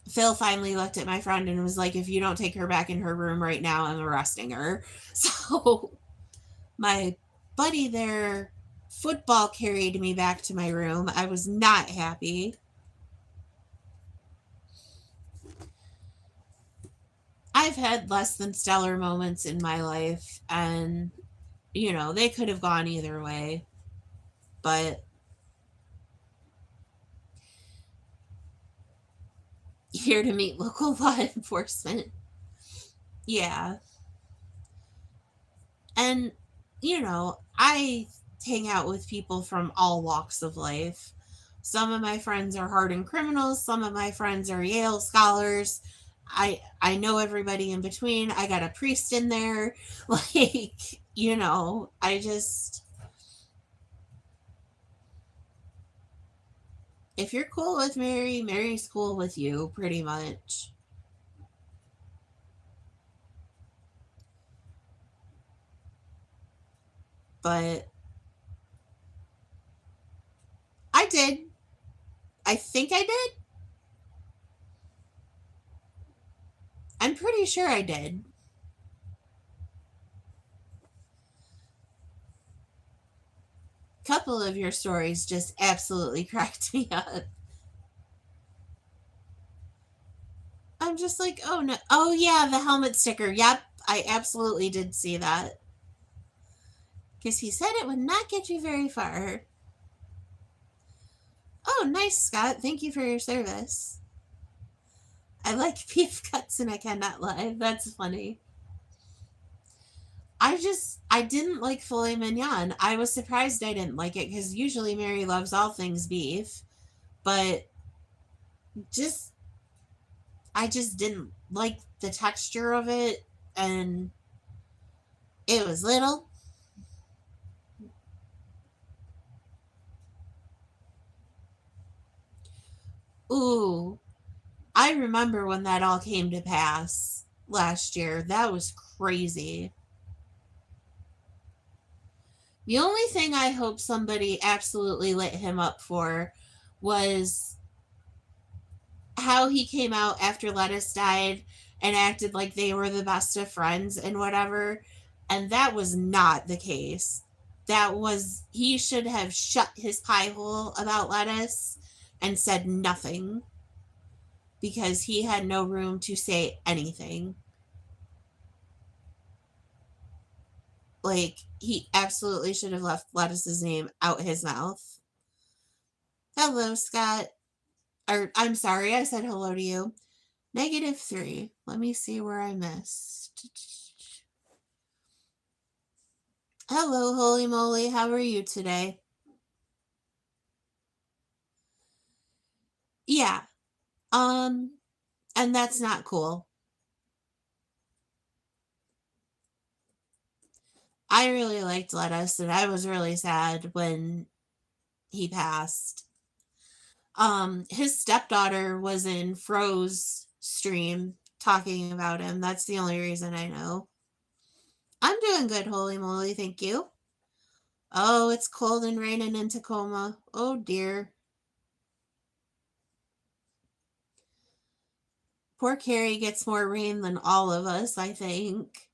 Speaker 1: Phil finally looked at my friend and was like, if you don't take her back in her room right now, I'm arresting her. So my buddy there football carried me back to my room. I was not happy. I've had less than stellar moments in my life, and, you know, they could have gone either way. But here to meet local law enforcement. Yeah. And, you know, I hang out with people from all walks of life. Some of my friends are hardened criminals, some of my friends are Yale scholars. I know everybody in between. I got a priest in there. Like, you know, I just if you're cool with Mary, Mary's cool with you pretty much. But I did. I think I did. I'm pretty sure I did. A couple of your stories just absolutely cracked me up. I'm just like, oh no. Oh yeah, the helmet sticker. Yep, I absolutely did see that. Because he said it would not get you very far. Oh, nice, Scott. Thank you for your service. I like beef cuts and I cannot lie. That's funny. I didn't like filet mignon. I was surprised I didn't like it because usually Mary loves all things beef, but just I just didn't like the texture of it, and it was little. Ooh, I remember when that all came to pass last year. That was crazy. The only thing I hope somebody absolutely lit him up for was how he came out after Lettuce died and acted like they were the best of friends and whatever. And that was not the case. That was, he should have shut his pie hole about Lettuce and said nothing because he had no room to say anything. Like, he absolutely should have left Lettuce's name out his mouth. Hello, Scott. Or, I'm sorry, I said hello to you. -3. Let me see where I missed. Hello, holy moly. How are you today? Yeah. Um, and that's not cool. I really liked Lettuce, and I was really sad when he passed. His stepdaughter was in Fro's stream talking about him. That's the only reason I know. I'm doing good, holy moly. Thank you. Oh, it's cold and raining in Tacoma. Oh dear. Poor Carrie gets more rain than all of us, I think.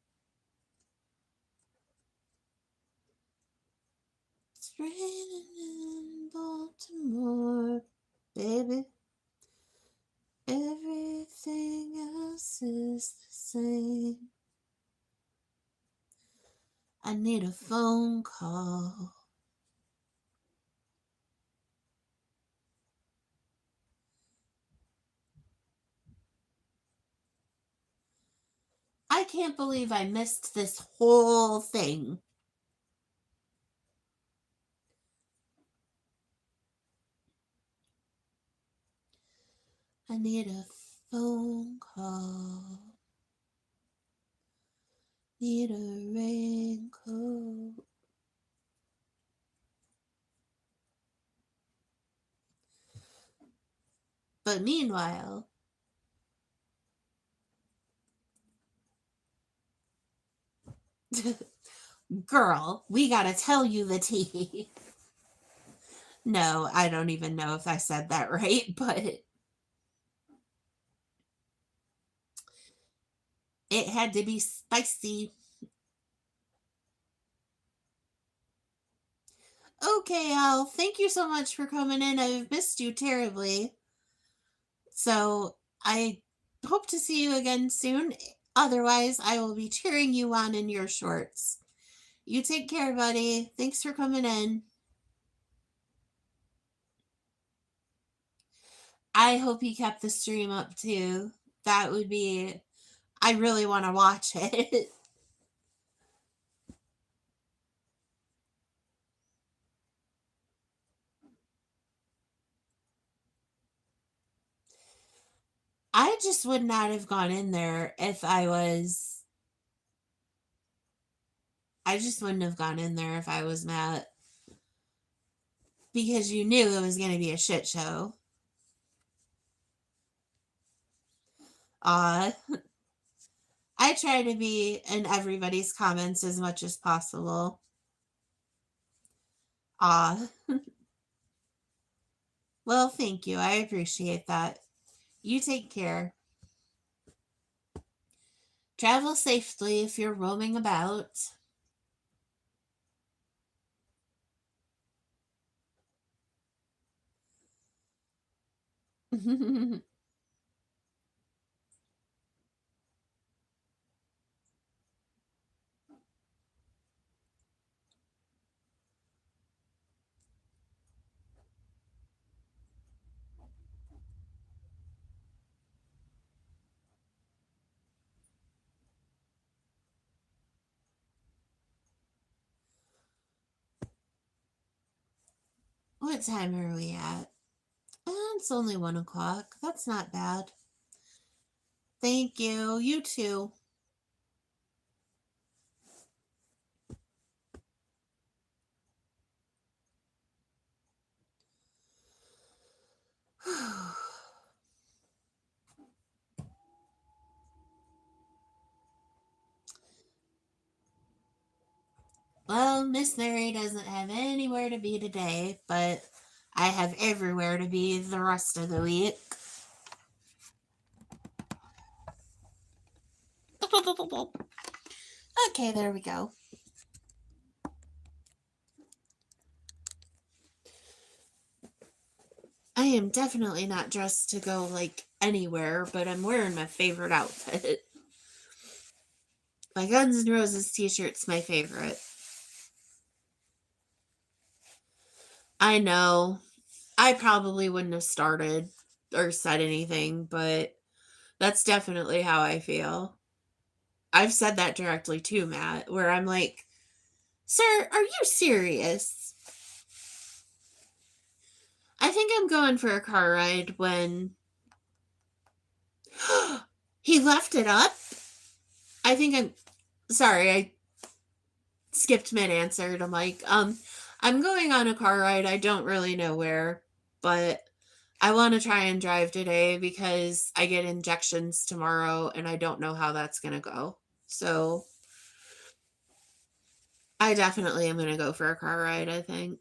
Speaker 1: It's raining in Baltimore, baby. Everything else is the same. I need a phone call. I can't believe I missed this whole thing. I need a phone call. Need a raincoat. But meanwhile, girl, we gotta tell you the tea. No, I don't even know if I said that right, but it had to be spicy. Okay, Al, thank you so much for coming in. I've missed you terribly. So I hope to see you again soon. Otherwise, I will be cheering you on in your shorts. You take care, buddy. Thanks for coming in. I hope he kept the stream up too. That would be, I really want to watch it. I just would not have gone in there if I just wouldn't have gone in there if I was Matt because you knew it was going to be a shit show. Uh, I try to be in everybody's comments as much as possible. Uh, well, thank you. I appreciate that. You take care. Travel safely if you're roaming about. What time are we at? It's only 1 o'clock. That's not bad. Thank you. You too. Well, Miss Mary doesn't have anywhere to be today, but I have everywhere to be the rest of the week. Okay, there we go. I am definitely not dressed to go like anywhere, but I'm wearing my favorite outfit. My Guns N' Roses t-shirt's my favorite. I know. I probably wouldn't have started or said anything, but that's definitely how I feel. I've said that directly to Matt, where I'm like, sir, are you serious? I think I'm going for a car ride when he left it up. I think I'm sorry, I skipped mid answer. I'm like, I'm going on a car ride. I don't really know where, but I want to try and drive today because I get injections tomorrow and I don't know how that's going to go. So I definitely am going to go for a car ride, I think.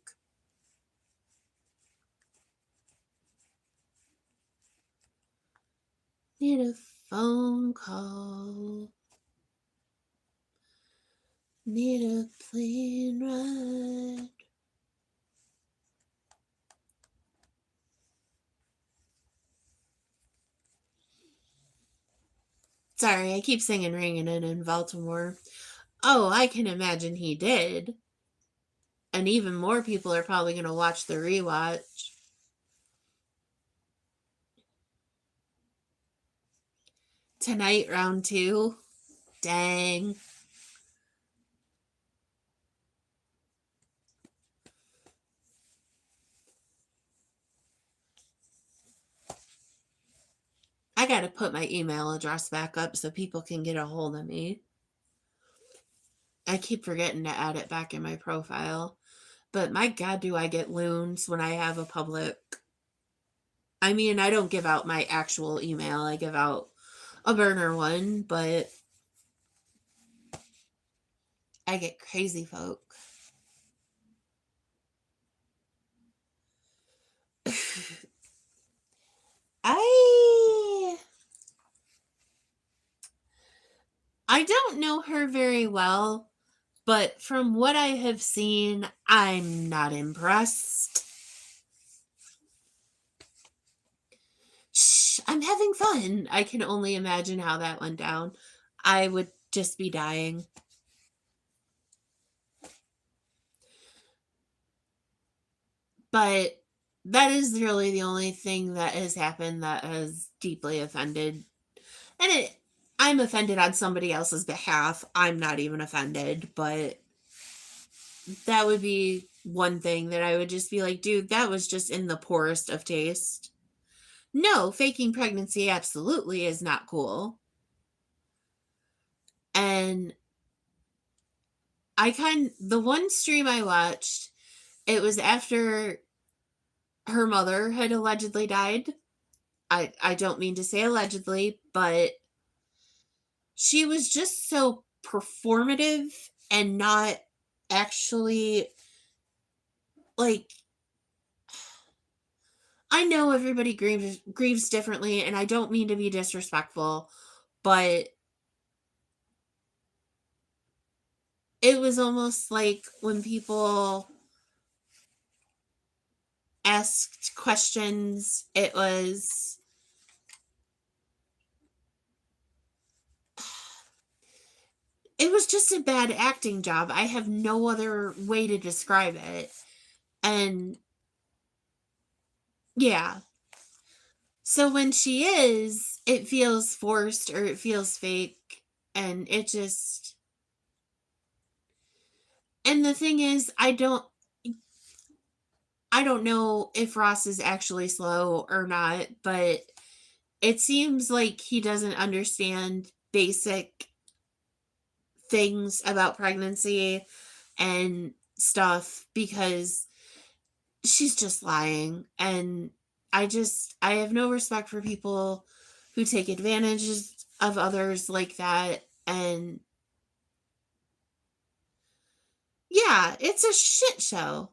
Speaker 1: Need a phone call. Need a plane ride. Sorry, I keep singing Ringing It in Baltimore. Oh, I can imagine he did. And even more people are probably going to watch the rewatch. Tonight, round 2. Dang. I got to put my email address back up so people can get a hold of me. I keep forgetting to add it back in my profile. But my God, do I get loons when I have a public. I mean, I don't give out my actual email, I give out a burner one, but I get crazy folk. I don't know her very well, but from what I have seen, I'm not impressed. Shh, I'm having fun. I can only imagine how that went down. I would just be dying. But that is really the only thing that has happened that has deeply offended. And I'm offended on somebody else's behalf. I'm not even offended, but that would be one thing that I would just be like, dude, that was just in the poorest of taste. No, faking pregnancy absolutely is not cool. And the one stream I watched, it was after her mother had allegedly died. I don't mean to say allegedly, but she was just so performative and not actually like. I know everybody grieves differently, and I don't mean to be disrespectful, but it was almost like when people asked questions, it was just a bad acting job. I have no other way to describe it. And yeah. So when she is, it feels forced or it feels fake. And it just. And the thing is, I don't. I don't know if Ross is actually slow or not, but it seems like he doesn't understand basic things about pregnancy and stuff because she's just lying. And I have no respect for people who take advantage of others like that. And yeah, it's a shit show.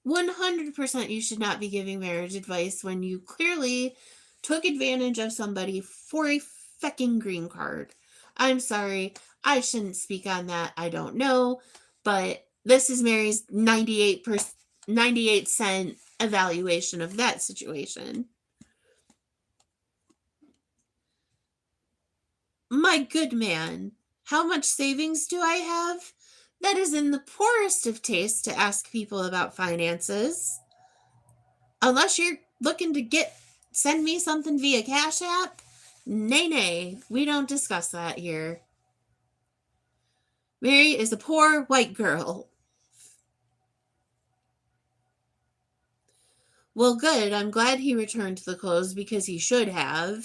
Speaker 1: 100% you should not be giving marriage advice when you clearly took advantage of somebody for a fucking green card. I'm sorry. I shouldn't speak on that. I don't know. But this is Mary's 98% evaluation of that situation. My good man, how much savings do I have? That is in the poorest of taste to ask people about finances. Unless you're looking to send me something via Cash App. Nay, nay, we don't discuss that here. Mary is a poor white girl. Well, good. I'm glad he returned the clothes because he should have.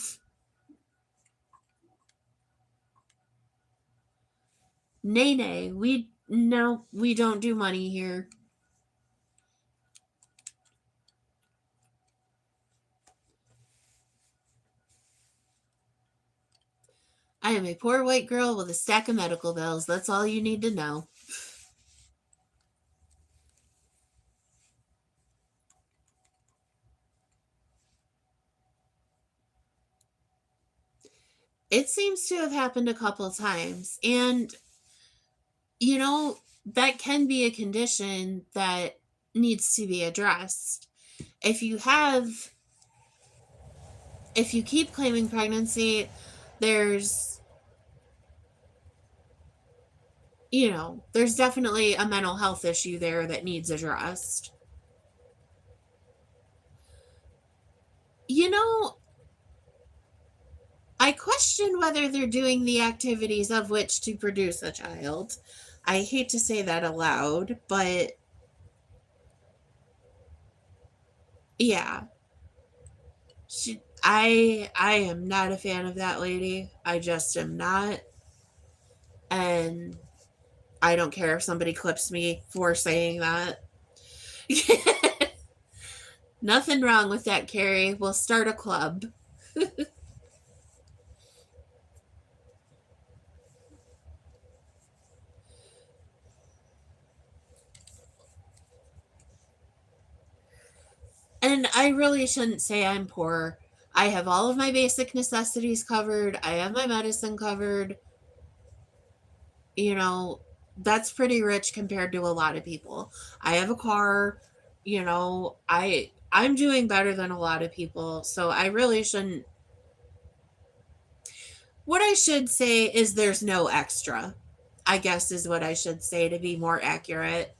Speaker 1: Nay, nay, we don't do money here. I am a poor white girl with a stack of medical bills. That's all you need to know. It seems to have happened a couple of times. And, you know, that can be a condition that needs to be addressed. If you have, if you keep claiming pregnancy, there's, there's definitely a mental health issue there that needs addressed. You know, I question whether they're doing the activities of which to produce a child. I hate to say that aloud, but yeah. I am not a fan of that lady. I just am not. And I don't care if somebody clips me for saying that. Nothing wrong with that, Carrie. We'll start a club. And I really shouldn't say I'm poor. I have all of my basic necessities covered. I have my medicine covered. You know, that's pretty rich compared to a lot of people. I have a car. I'm doing better than a lot of people. So I really shouldn't. What I should say is there's no extra. I guess is what I should say to be more accurate,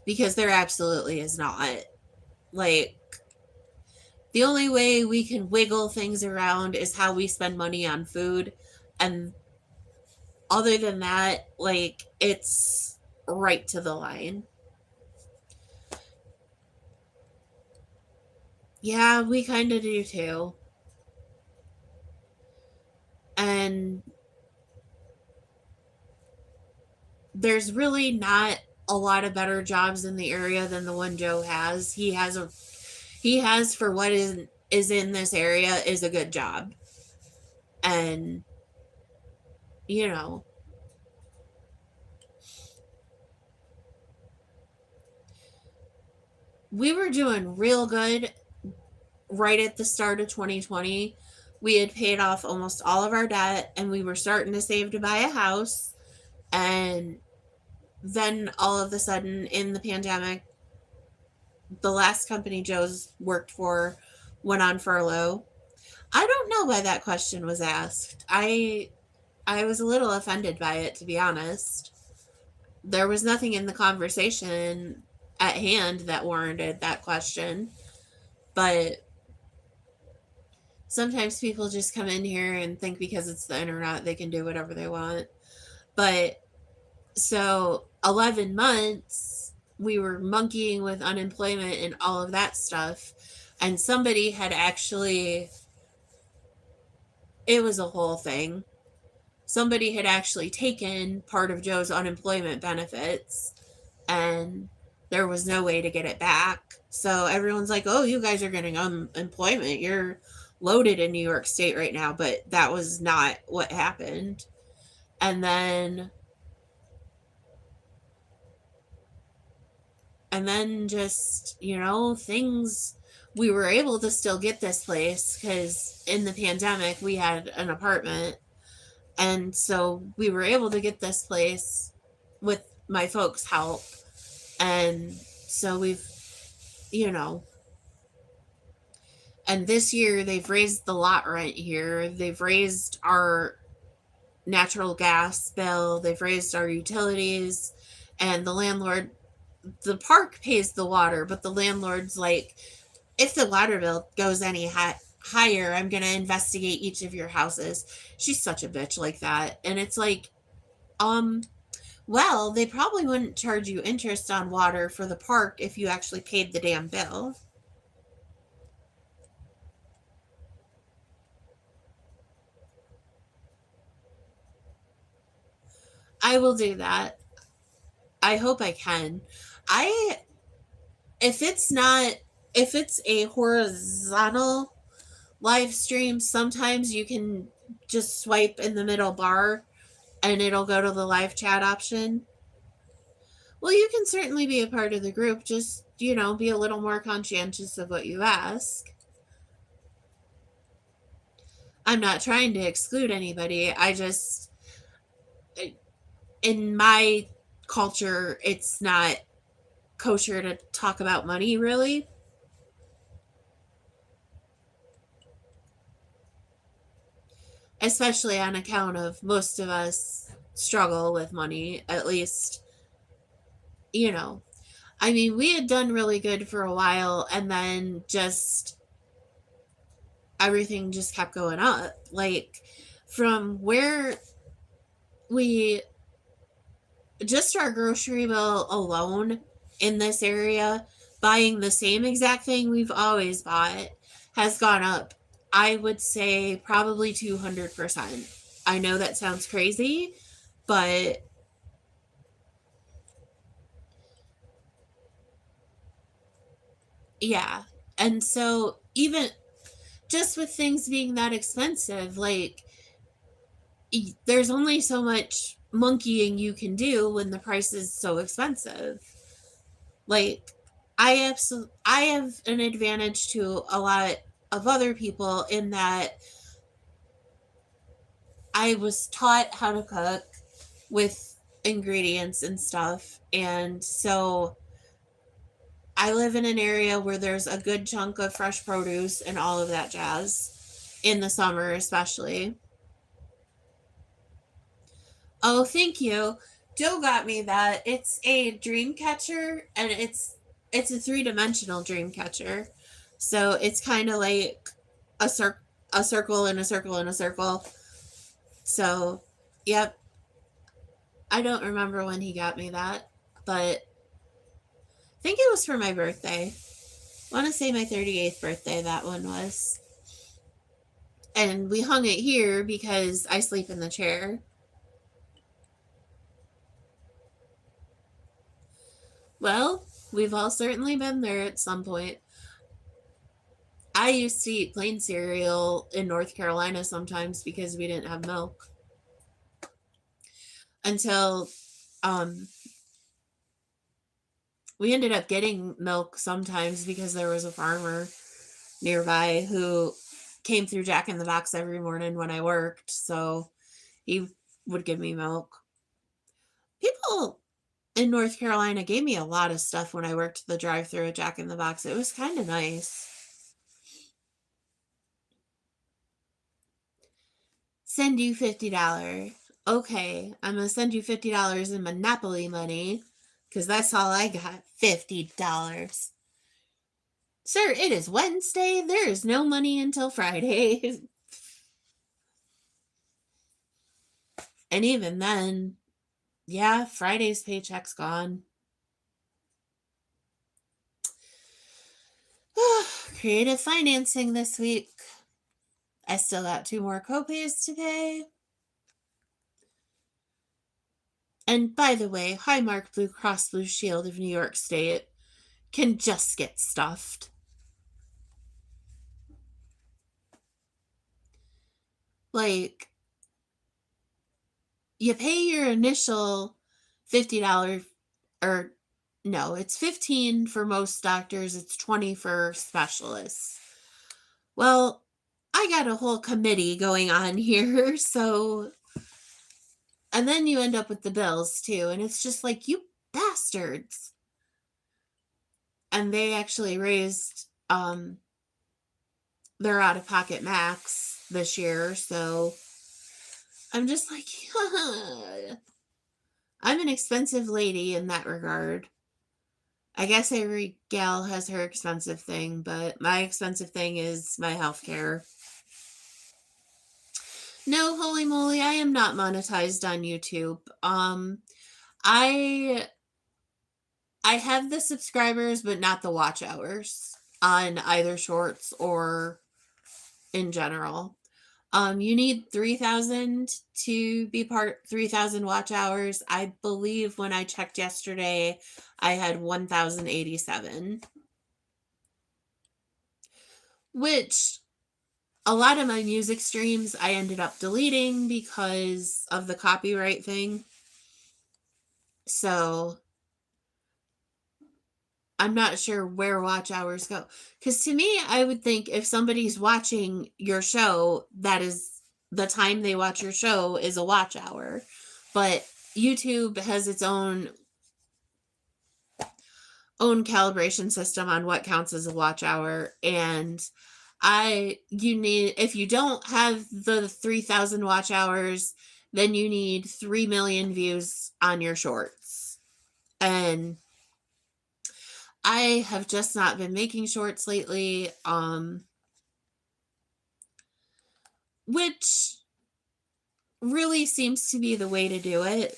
Speaker 1: because there absolutely is not. Like, the only way we can wiggle things around is how we spend money on food. And other than that, like, it's right to the line. Yeah, we kind of do too. And there's really not a lot of better jobs in the area than the one Joe has. He has for what is in this area is a good job. And you know, we were doing real good right at the start of 2020. We had paid off almost all of our debt and we were starting to save to buy a house. And then all of a sudden in the pandemic, the last company Joe's worked for went on furlough. I don't know why that question was asked. I was a little offended by it, to be honest. There was nothing in the conversation at hand that warranted that question. But sometimes people just come in here and think because it's the internet they can do whatever they want. But so 11 months, we were monkeying with unemployment and all of that stuff. And somebody had actually, it was a whole thing. Somebody had actually taken part of Joe's unemployment benefits, and there was no way to get it back. So everyone's like, oh, you guys are getting unemployment. You're loaded in New York State right now. But that was not what happened. And then just, things, we were able to still get this place because in the pandemic we had an apartment, and so we were able to get this place with my folks' help. And so we've, you know and this year they've raised the lot rent here, they've raised our natural gas bill, they've raised our utilities, and the park pays the water, but the landlord's like, if the water bill goes any higher, I'm going to investigate each of your houses. She's such a bitch like that. And it's like, um, well, they probably wouldn't charge you interest on water for the park if you actually paid the damn bill. I will do that. I hope I can. I, if it's not, if it's a horizontal live stream, sometimes you can just swipe in the middle bar and it'll go to the live chat option. Well, you can certainly be a part of the group. Just, be a little more conscientious of what you ask. I'm not trying to exclude anybody. In my culture, it's not kosher to talk about money, really. Especially on account of most of us struggle with money, at least, you know. I mean, we had done really good for a while, and then just everything just kept going up. Like, from where we, just our grocery bill alone in this area, buying the same exact thing we've always bought, has gone up, I would say, probably 200%. I know that sounds crazy, but yeah. And so, even just with things being that expensive, like, there's only so much monkeying you can do when the price is so expensive. Like, I have an advantage to a lot of other people in that I was taught how to cook with ingredients and stuff, and so I live in an area where there's a good chunk of fresh produce and all of that jazz in the summer, especially. Oh, thank you. Joe got me that. It's a dream catcher, and it's a three-dimensional dream catcher. So it's kind of like a circle and a circle and a circle. So, yep. I don't remember when he got me that, but I think it was for my birthday. I want to say my 38th birthday that one was. And we hung it here because I sleep in the chair. Well, we've all certainly been there at some point. I used to eat plain cereal in North Carolina sometimes because we didn't have milk. Until um, we ended up getting milk sometimes because there was a farmer nearby who came through Jack in the Box every morning when I worked. So he would give me milk. People in North Carolina gave me a lot of stuff when I worked the drive through at Jack in the Box. It was kind of nice. Send you $50. Okay, I'm gonna send you $50 in Monopoly money because that's all I got. $50. Sir, it is Wednesday. There is no money until Friday. And even then, yeah, Friday's paycheck's gone. Creative financing this week. I still got 2 more copays to pay. And by the way, Highmark Blue Cross Blue Shield of New York State can just get stuffed. Like, you pay your initial $50, or no, it's 15 for most doctors, it's 20 for specialists. Well, I got a whole committee going on here, so, and then you end up with the bills too, and it's just like, you bastards. And they actually raised their out-of-pocket max this year, so I'm just like, I'm an expensive lady in that regard. I guess every gal has her expensive thing, but my expensive thing is my health care. No, holy moly, I am not monetized on YouTube. I have the subscribers, but not the watch hours on either shorts or in general. You need 3,000 to be 3,000 watch hours. I believe when I checked yesterday, I had 1,087. Which a lot of my music streams I ended up deleting because of the copyright thing. So I'm not sure where watch hours go. Because to me, I would think if somebody's watching your show, that is the time they watch your show is a watch hour. But YouTube has its own calibration system on what counts as a watch hour. And if you don't have the 3,000 watch hours, then you need 3 million views on your shorts. And I have just not been making shorts lately, which really seems to be the way to do it.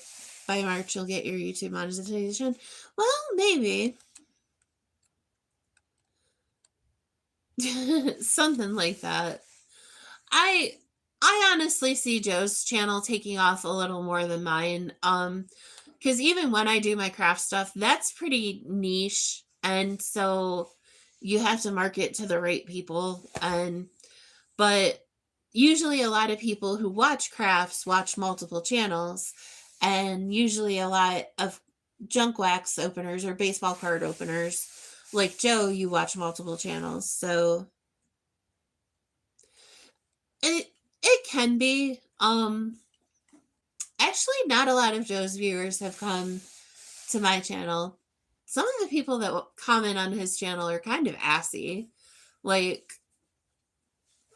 Speaker 1: By March, you'll get your YouTube monetization. Well, maybe. Something like that. I honestly see Joe's channel taking off a little more than mine. Because even when I do my craft stuff, that's pretty niche. And so you have to market to the right people. But usually a lot of people who watch crafts watch multiple channels. And usually a lot of junk wax openers or baseball card openers, like Joe, you watch multiple channels. So it can be. Actually, not a lot of Joe's viewers have come to my channel. Some of the people that comment on his channel are kind of assy. Like,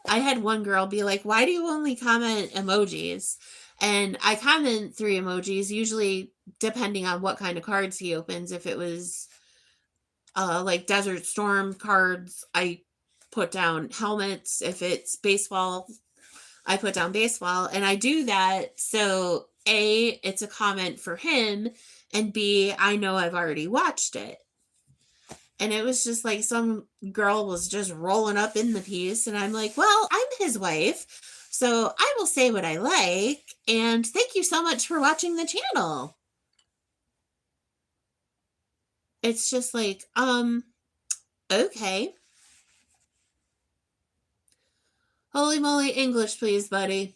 Speaker 1: I had one girl be like, "Why do you only comment emojis?" And I comment 3 emojis, usually depending on what kind of cards he opens. If it was like Desert Storm cards, I put down helmets. If it's baseball, I put down baseball. And I do that so A, it's a comment for him, and B, I know I've already watched it. And it was just like some girl was just rolling up in the piece, and I'm like, well, I'm his wife, so I will say what I like, and thank you so much for watching the channel. It's just like, okay. Holy moly, English, please, buddy.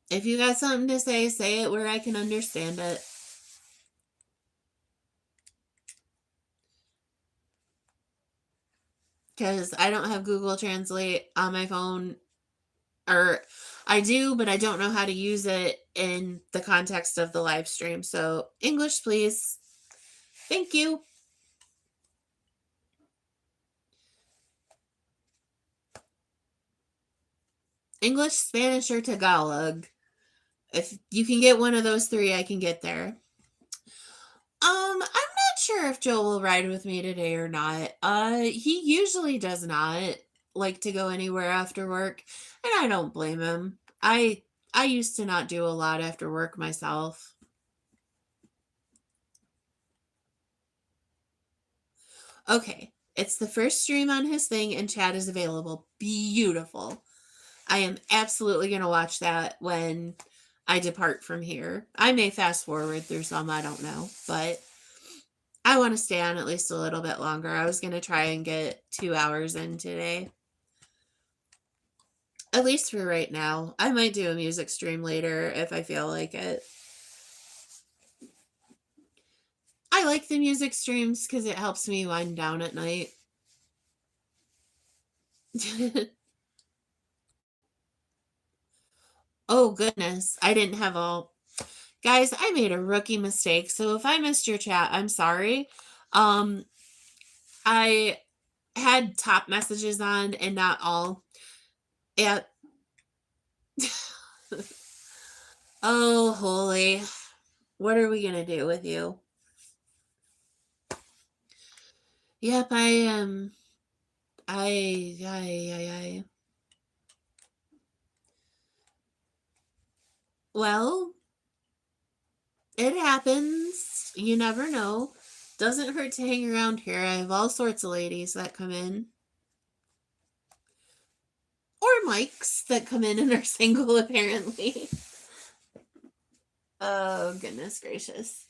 Speaker 1: If you got something to say it where I can understand it. Because I don't have Google Translate on my phone. Or I do, but I don't know how to use it in the context of the live stream. So English, please. Thank you. English, Spanish, or Tagalog. If you can get one of those 3, I can get there. I'm not sure if Joe will ride with me today or not. He usually does not like to go anywhere after work, and I don't blame him. I used to not do a lot after work myself. Okay. It's the first stream on his thing, and chat is available. Beautiful. I am absolutely going to watch that when I depart from here. I may fast forward through some, I don't know, but I want to stay on at least a little bit longer. I was going to try and get 2 hours in today. At least for right now. I might do a music stream later if I feel like it. I like the music streams because it helps me wind down at night. Oh, goodness. I didn't have all. Guys, I made a rookie mistake. So if I missed your chat, I'm sorry. I had top messages on and not all. Yeah. Oh, holy. What are we going to do with you? Yep, I am. I. Well, it happens. You never know. Doesn't hurt to hang around here. I have all sorts of ladies that come in. Or mics that come in and are single, apparently. Oh, goodness gracious.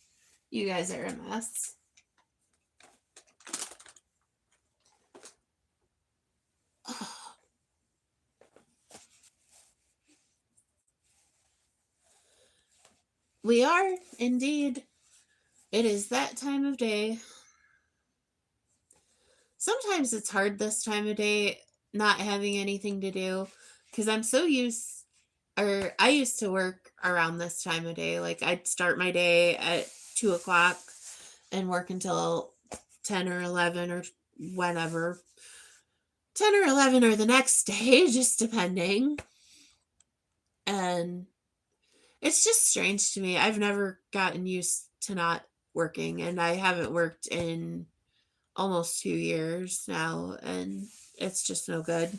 Speaker 1: You guys are a mess. Oh. We are, indeed. It is that time of day. Sometimes it's hard this time of day not having anything to do because I'm so used, or I used to work around this time of day. Like I'd start my day at 2 o'clock and work until 10 or 11 or whenever. 10 or 11 or the next day, just depending. And it's just strange to me. I've never gotten used to not working, and I haven't worked in almost 2 years now, and it's just no good.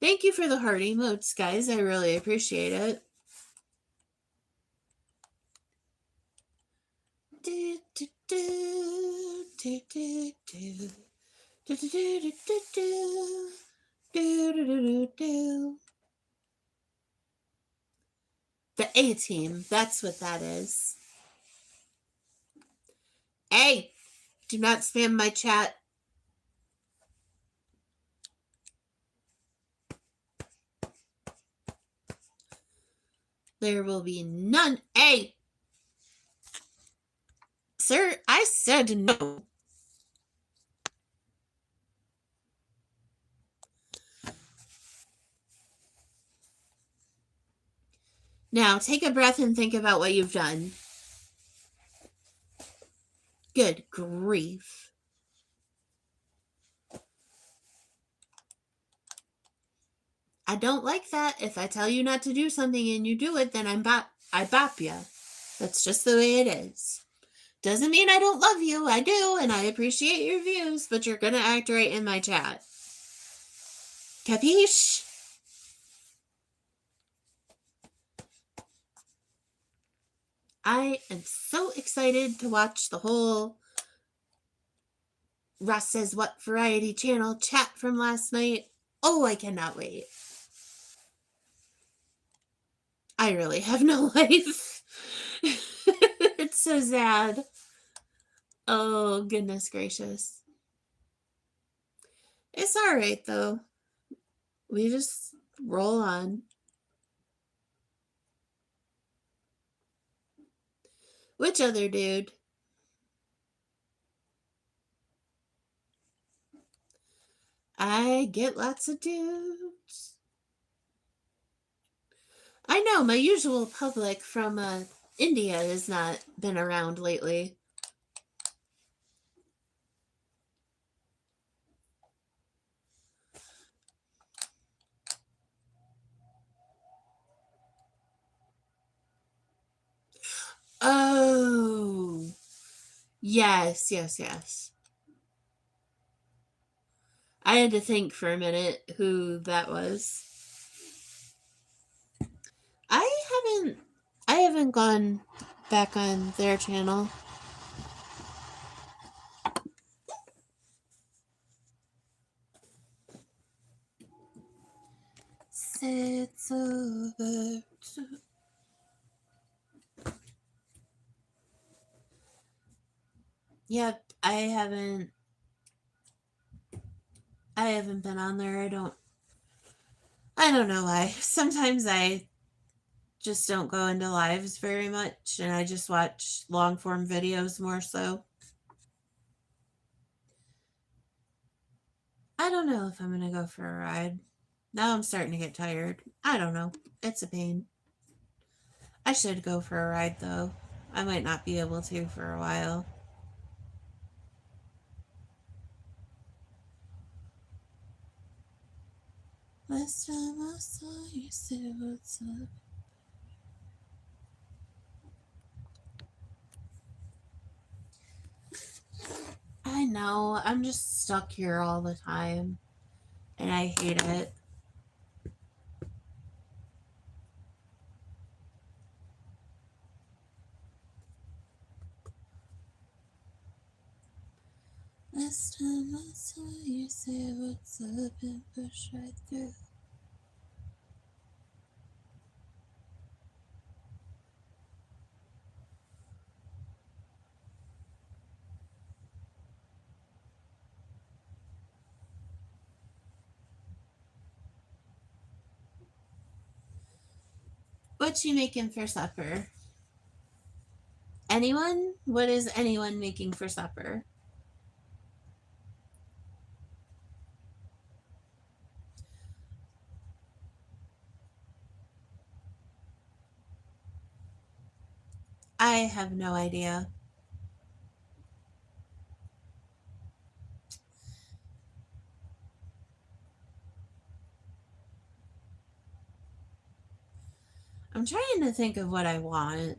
Speaker 1: Thank you for the heart emotes, guys. I really appreciate it. Do, do, do, do, do, do. Do, do, do, do, do, do, do, do, do. The A team, that's what that is. Hey, do not spam my chat. There will be none. Hey, sir, I said no. Now, take a breath and think about what you've done. Good grief. I don't like that. If I tell you not to do something and you do it, then I bop you. That's just the way it is. Doesn't mean I don't love you. I do, and I appreciate your views, but you're gonna act right in my chat. Capiche? I am so excited to watch the whole Ross Says What Variety Channel chat from last night. Oh, I cannot wait. I really have no life. It's so sad. Oh, goodness gracious. It's all right, though. We just roll on. Which other dude? I get lots of dudes. I know, my usual public from India has not been around lately. Oh, yes, yes, yes. I had to think for a minute who that was. I haven't gone back on their channel. say it's over. Yep, I haven't been on there. I don't know why. Sometimes I just don't go into lives very much and I just watch long form videos more so. I don't know if I'm going to go for a ride. Now I'm starting to get tired. I don't know. It's a pain. I should go for a ride though. I might not be able to for a while. Last time I saw you, say what's up. I know. I'm just stuck here all the time. And I hate it. Last time I saw you, say what's up and push right through. What you making for supper? Anyone? What is anyone making for supper? I have no idea. I'm trying to think of what I want.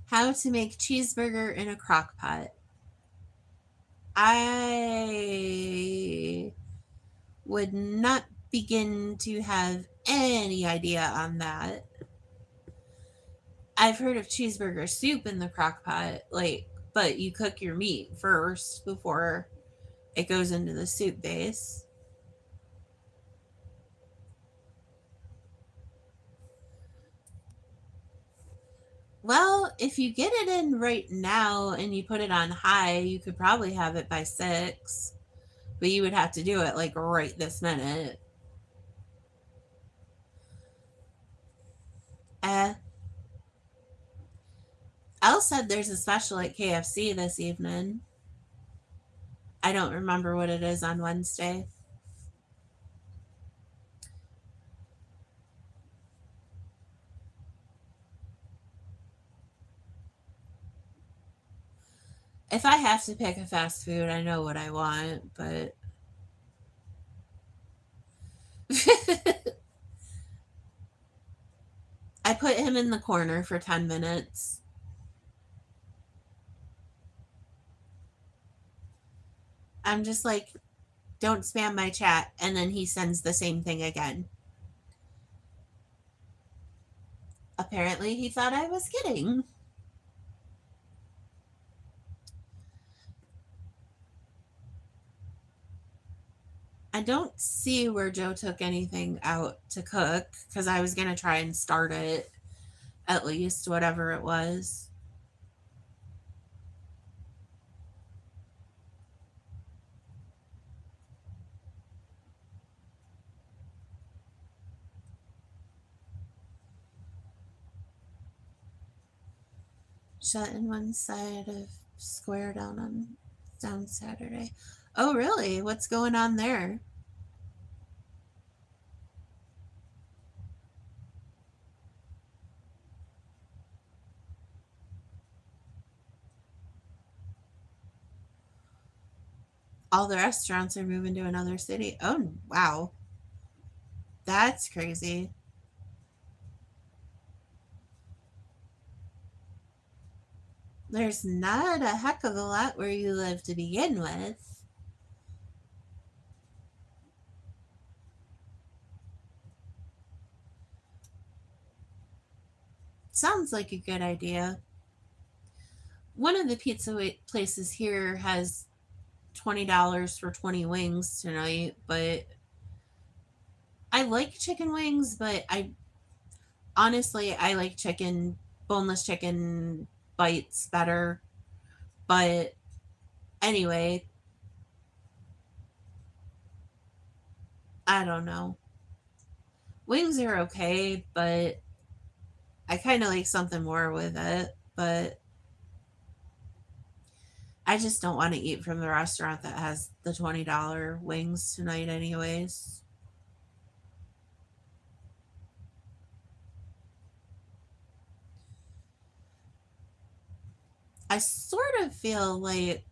Speaker 1: How to make cheeseburger in a crock pot. I would not begin to have any idea on that. I've heard of cheeseburger soup in the crock pot, but you cook your meat first before it goes into the soup base. Well, if you get it in right now and you put it on high, you could probably have it by 6, but you would have to do it like right this minute. Uh, Elle said there's a special at KFC this evening. I don't remember what it is on Wednesday. If I have to pick a fast food, I know what I want, but I put him in the corner for 10 minutes. I'm just like, don't spam my chat. And then he sends the same thing again. Apparently, he thought I was kidding. I don't see where Joe took anything out to cook because I was going to try and start it, at least, whatever it was. Shut in one side of square down Saturday. Oh, really? What's going on there? All the restaurants are moving to another city. Oh, wow. That's crazy. There's not a heck of a lot where you live to begin with. Sounds like a good idea. One of the pizza places here has $20 for 20 wings tonight, but I like chicken wings, but I honestly I like chicken boneless chicken bites better. But anyway, I don't know. Wings are okay, but I kind of like something more with it. But I just don't want to eat from the restaurant that has the $20 wings tonight, anyways. I sort of feel like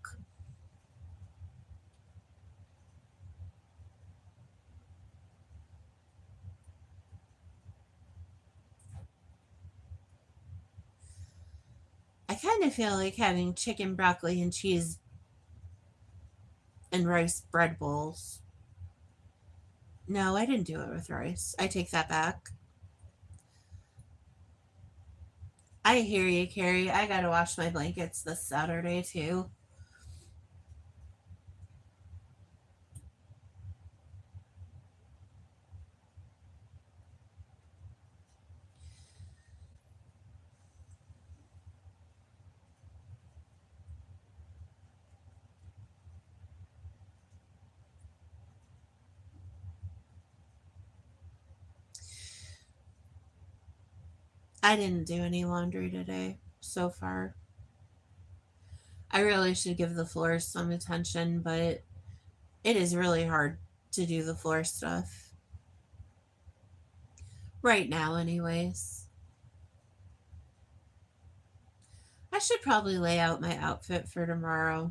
Speaker 1: I kind of feel like having chicken, broccoli, and cheese and rice bread bowls. No, I didn't do it with rice. I take that back. I hear you, Carrie. I gotta wash my blankets this Saturday too. I didn't do any laundry today so far. I really should give the floors some attention, but it is really hard to do the floor stuff. Right now, anyways. I should probably lay out my outfit for tomorrow.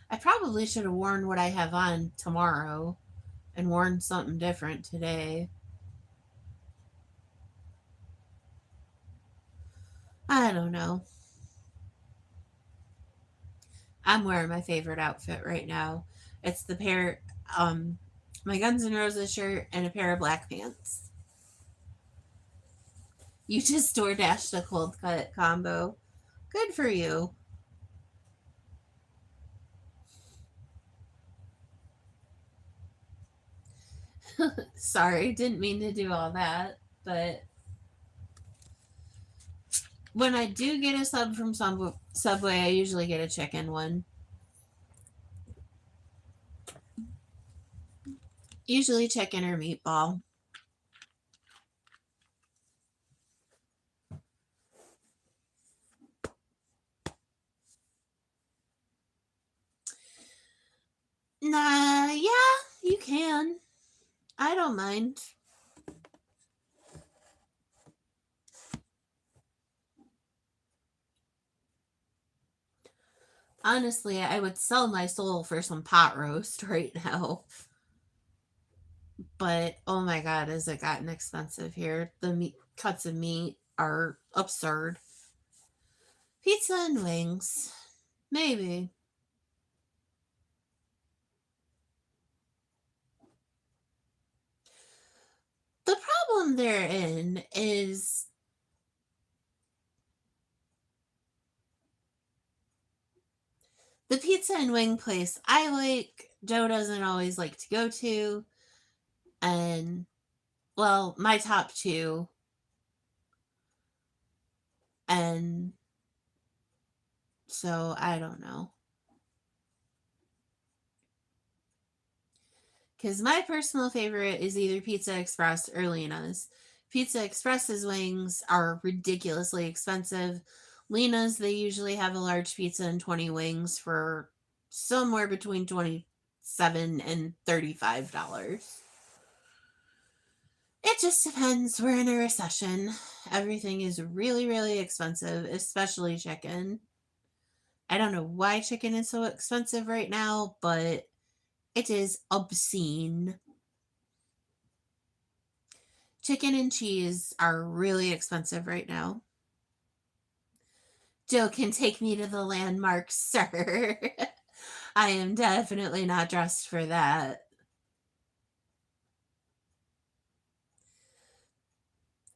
Speaker 1: I probably should have worn what I have on tomorrow and worn something different today. I don't know. I'm wearing my favorite outfit right now. It's the pair, um, my Guns N' Roses shirt and a pair of black pants. You just door dashed a cold cut combo. Good for you. Sorry, didn't mean to do all that. But when I do get a sub from Subway, I usually get a chicken one. Usually chicken or meatball. Nah, yeah, you can. I don't mind. Honestly, I would sell my soul for some pot roast right now. But oh my god, has it gotten expensive here? The cuts of meat are absurd. Pizza and wings. Maybe. The problem therein is the pizza and wing place I like, Joe doesn't always like to go to. And, well, my top two. And so I don't know. Because my personal favorite is either Pizza Express or Lena's. Pizza Express's wings are ridiculously expensive. Lena's, they usually have a large pizza and 20 wings for somewhere between 27 and $35. It just depends. We're in a recession. Everything is really, really expensive, especially chicken. I don't know why chicken is so expensive right now, but it is obscene. Chicken and cheese are really expensive right now. Jill can take me to the landmarks, sir. I am definitely not dressed for that.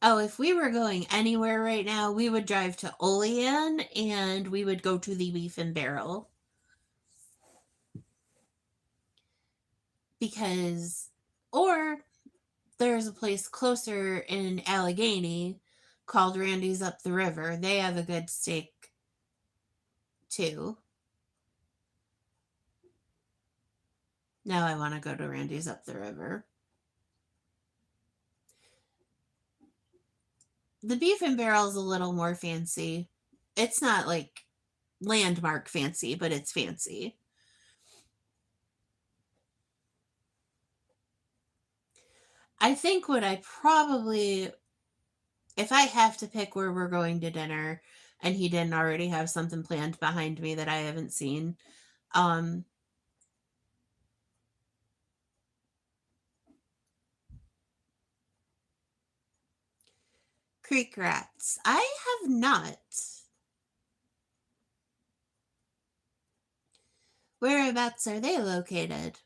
Speaker 1: Oh, if we were going anywhere right now, we would drive to Olean and we would go to the Beef and Barrel. because, or there's a place closer in Allegheny called Randy's Up the River. They have a good steak too. Now I want to go to Randy's Up the River. The beef and barrel is a little more fancy. It's not like landmark fancy, but it's fancy. I think what I probably, if I have to pick where we're going to dinner and he didn't already have something planned behind me that I haven't seen, um, Creek Rats. I have not. Whereabouts are they located?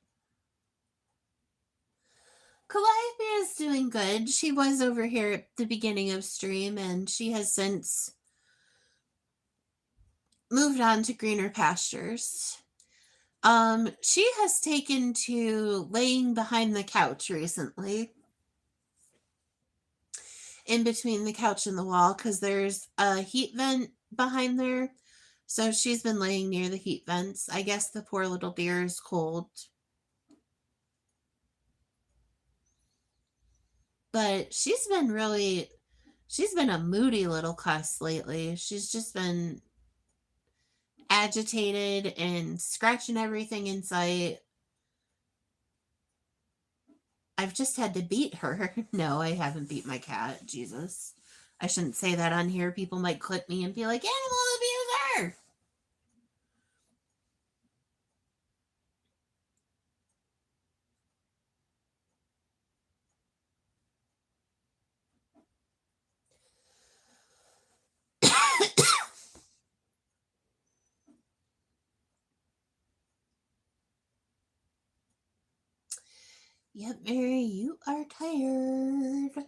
Speaker 1: Calliope is doing good. She was over here at the beginning of stream and she has since moved on to greener pastures. She has taken to laying behind the couch recently, in between the couch and the wall, because there's a heat vent behind there. So she's been laying near the heat vents. I guess the poor little deer is cold. But she's been a moody little cuss lately. She's just been agitated and scratching everything in sight. I've just had to beat her. No, I haven't beat my cat. Jesus. I shouldn't say that on here. People might clip me and be like, animal abuser. Yep, Mary, you are tired.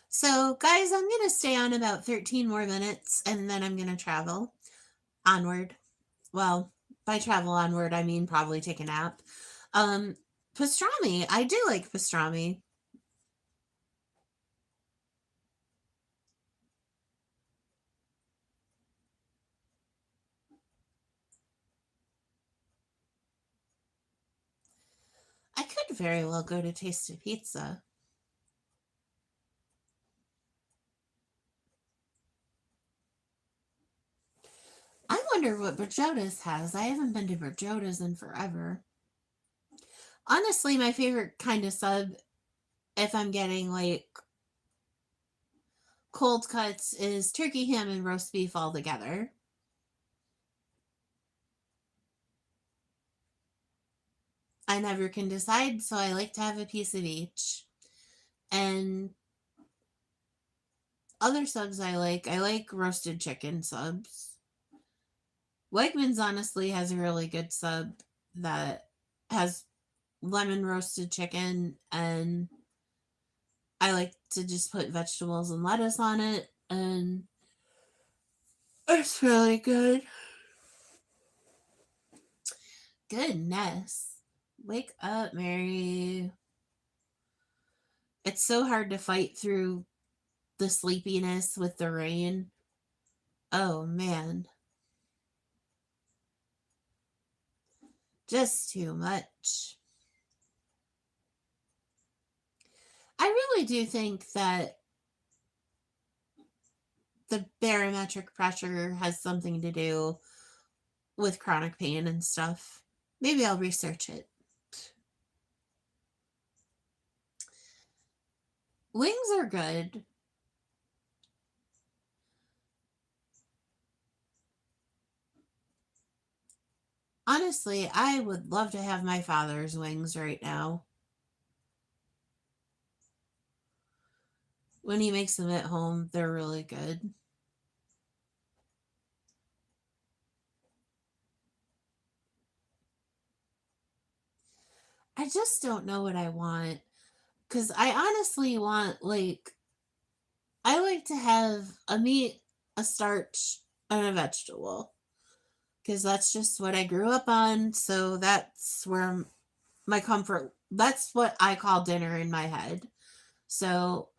Speaker 1: So, guys, I'm going to stay on about 13 more minutes and then I'm going to travel onward. Well, by travel onward, I mean probably take a nap. Um, Pastrami. I do like pastrami. I could very well go to Taste of Pizza. I wonder what Berjoda's has. I haven't been to Berjoda's in forever. Honestly, my favorite kind of sub, if I'm getting like cold cuts, is turkey, ham, and roast beef all together. I never can decide, so I like to have a piece of each. And other subs I like roasted chicken subs. Wegmans honestly has a really good sub that has lemon roasted chicken, and I like to just put vegetables and lettuce on it, and it's really good. Goodness. Wake up, Mary. It's so hard to fight through the sleepiness with the rain. Oh, man. Just too much. I really do think that the barometric pressure has something to do with chronic pain and stuff. Maybe I'll research it. Wings are good. Honestly, I would love to have my father's wings right now. When he makes them at home, they're really good. I just don't know what I want. Because I honestly want, like, I like to have a meat, a starch, and a vegetable. Because that's just what I grew up on. So that's where my comfort. That's what I call dinner in my head. So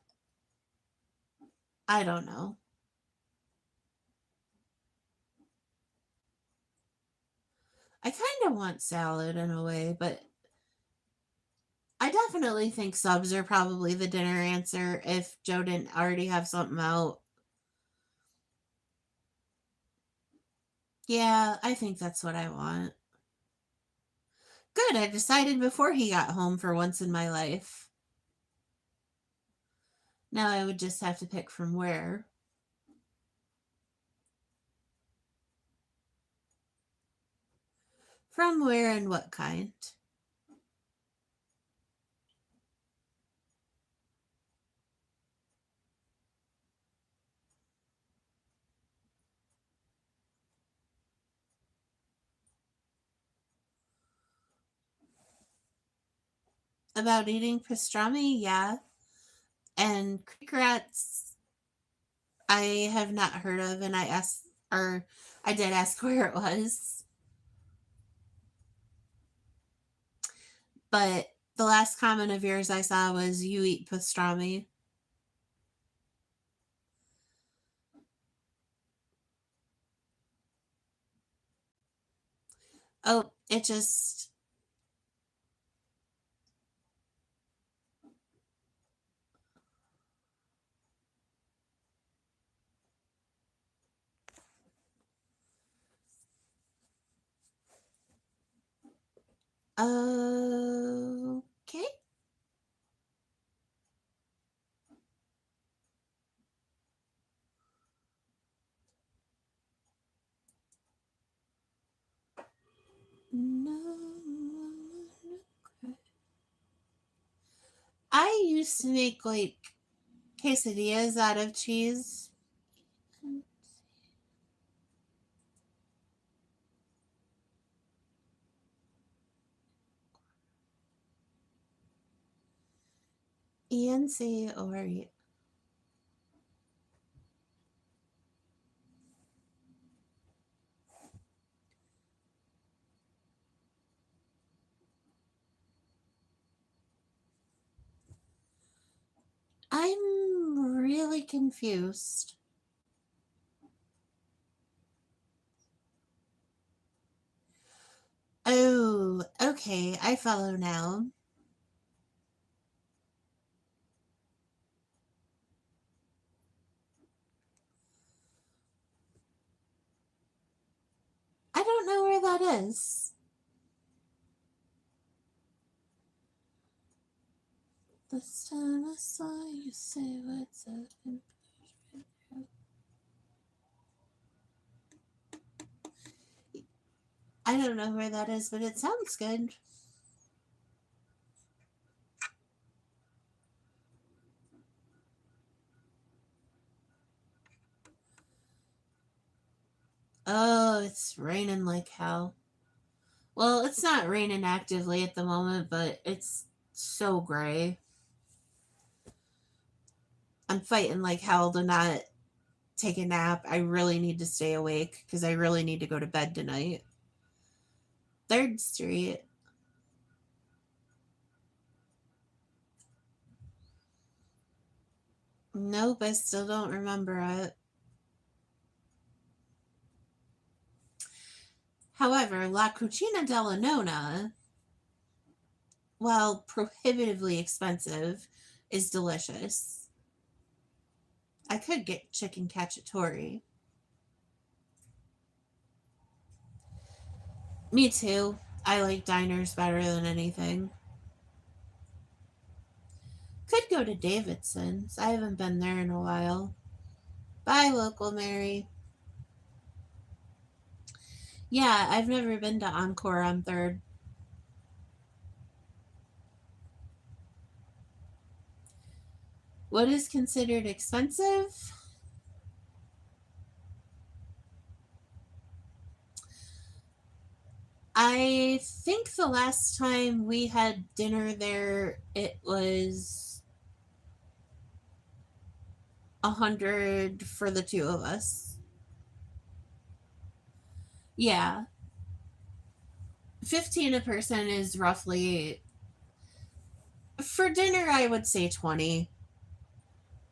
Speaker 1: I don't know. I kind of want salad in a way, but I definitely think subs are probably the dinner answer if Joe didn't already have something out. Yeah, I think that's what I want. Good, I decided before he got home for once in my life. Now I would just have to pick from where. From where and what kind. About eating pastrami, yeah. And creek rats, I have not heard of, and I asked, or I did ask where it was. But the last comment of yours I saw was you eat pastrami. Oh, it just. Okay. No. I used to make like quesadillas out of cheese. ENC or I'm really confused. Oh, okay, I follow now. I don't know where that is. This time I saw you say what's up. I don't know where that is, but it sounds good. Oh, it's raining like hell. Well, it's not raining actively at the moment, but it's so gray. I'm fighting like hell to not take a nap. I really need to stay awake because I really need to go to bed tonight. Third Street. Nope, I still don't remember it. However, La Cucina della Nonna, while prohibitively expensive, is delicious. I could get chicken cacciatore. Me too. I like diners better than anything. Could go to Davidson's. I haven't been there in a while. Bye, local Mary. Yeah, I've never been to Encore on 3rd. What is considered expensive? I think the last time we had dinner there, it was 100 for the two of us. Yeah. 15 a person is roughly, for dinner, I would say 20.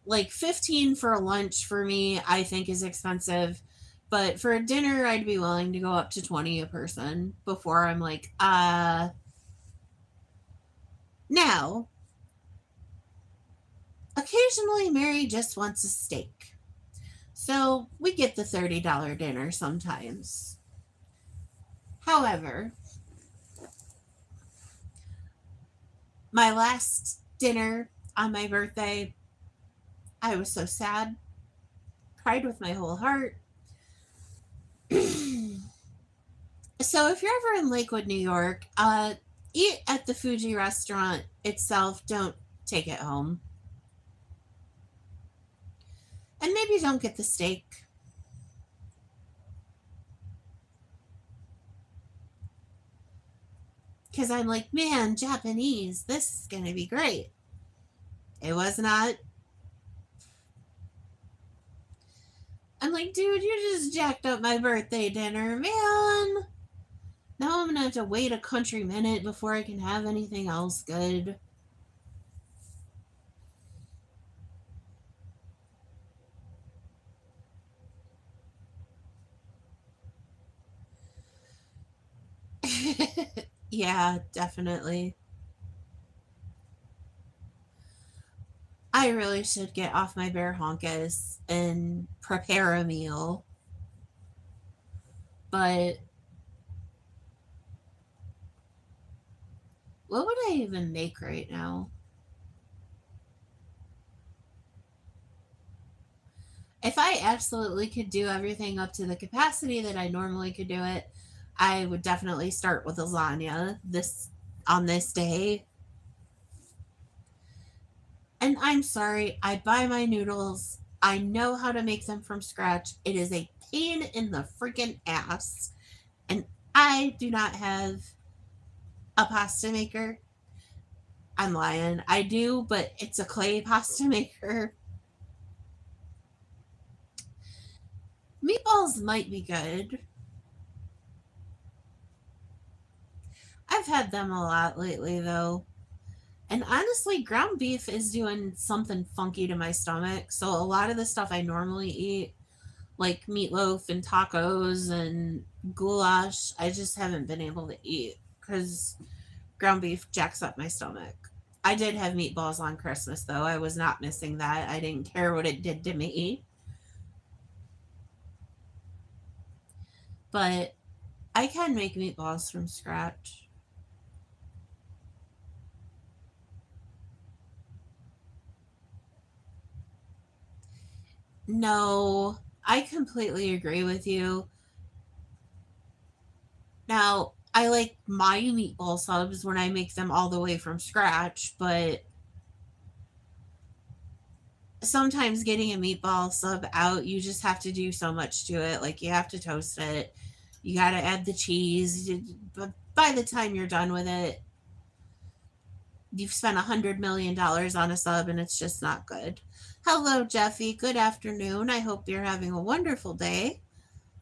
Speaker 1: Like 15 for a lunch for me, I think is expensive. But for a dinner, I'd be willing to go up to 20 a person before I'm like, now, occasionally Mary just wants a steak. So we get the $30 dinner sometimes. However, my last dinner on my birthday, I was so sad, cried with my whole heart. So if you're ever in Lakewood, New York, eat at the Fuji restaurant itself. Don't take it home. And maybe don't get the steak. Because I'm like, man, Japanese, this is going to be great. It was not. I'm like, dude, you just jacked up my birthday dinner, man. Now I'm going to have to wait a country minute before I can have anything else good. Yeah, definitely. I really should get off my bear honkas and prepare a meal. But what would I even make right now? If I absolutely could do everything up to the capacity that I normally could do it, I would definitely start with lasagna this on this day. And I'm sorry, I buy my noodles. I know how to make them from scratch. It is a pain in the freaking ass. And I do not have a pasta maker. I'm lying. I do, but it's a clay pasta maker. Meatballs might be good. I've had them a lot lately, though. And honestly, ground beef is doing something funky to my stomach. So a lot of the stuff I normally eat, like meatloaf and tacos and goulash, I just haven't been able to eat because ground beef jacks up my stomach. I did have meatballs on Christmas, though. I was not missing that. I didn't care what it did to me. But I can make meatballs from scratch. No, I completely agree with you. Now, I like my meatball subs when I make them all the way from scratch, but sometimes getting a meatball sub out, you just have to do so much to it. Like, you have to toast it, you got to add the cheese. But by the time you're done with it, you've spent $100 million on a sub and it's just not good. Hello, Jeffy. Good afternoon. I hope you're having a wonderful day.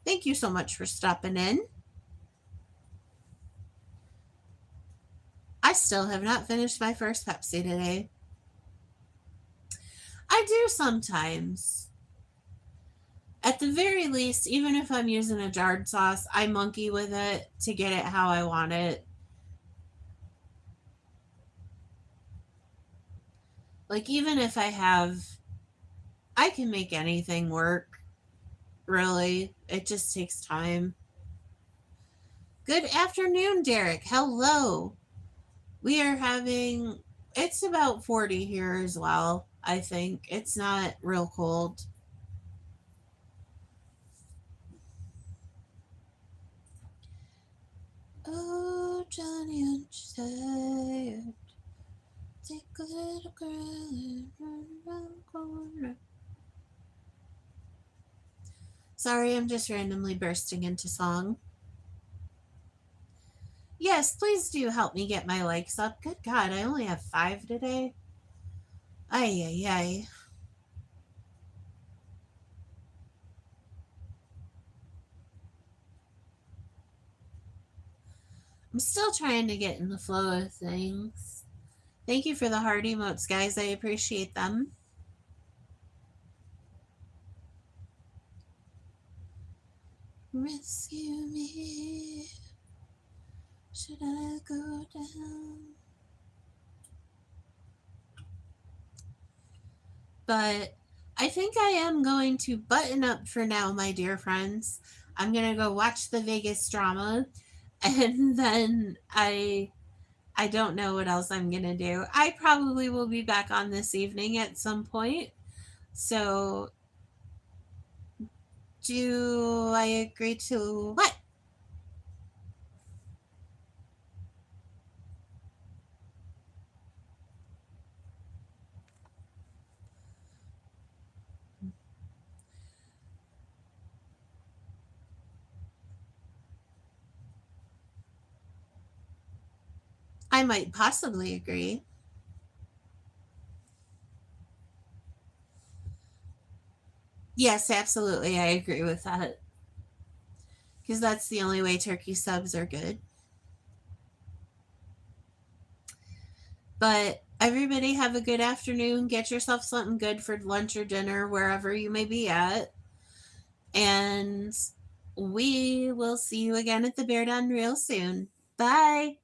Speaker 1: Thank you so much for stopping in. I still have not finished my first Pepsi today. I do sometimes. At the very least, even if I'm using a jarred sauce, I monkey with it to get it how I want it. Like, even if I can make anything work, really. It just takes time. Good afternoon, Derek. Hello. We are having, it's about 40 here as well, I think. It's not real cold. Oh, Johnny, aren't you tired? Take a little girl and run around the corner. Sorry, I'm just randomly bursting into song. Yes, please do help me get my likes up. Good God, I only have 5 today. Ay, ay, ay. I'm still trying to get in the flow of things. Thank you for the heart emotes, guys. I appreciate them. Rescue me. Should I go down? But I think I am going to button up for now, my dear friends. I'm going to go watch the Vegas drama, and then I don't know what else I'm going to do. I probably will be back on this evening at some point. So, do I agree to what? I might possibly agree. Yes, absolutely. I agree with that. Because that's the only way turkey subs are good. But everybody have a good afternoon. Get yourself something good for lunch or dinner, wherever you may be at. And we will see you again at the Bear Done real soon. Bye.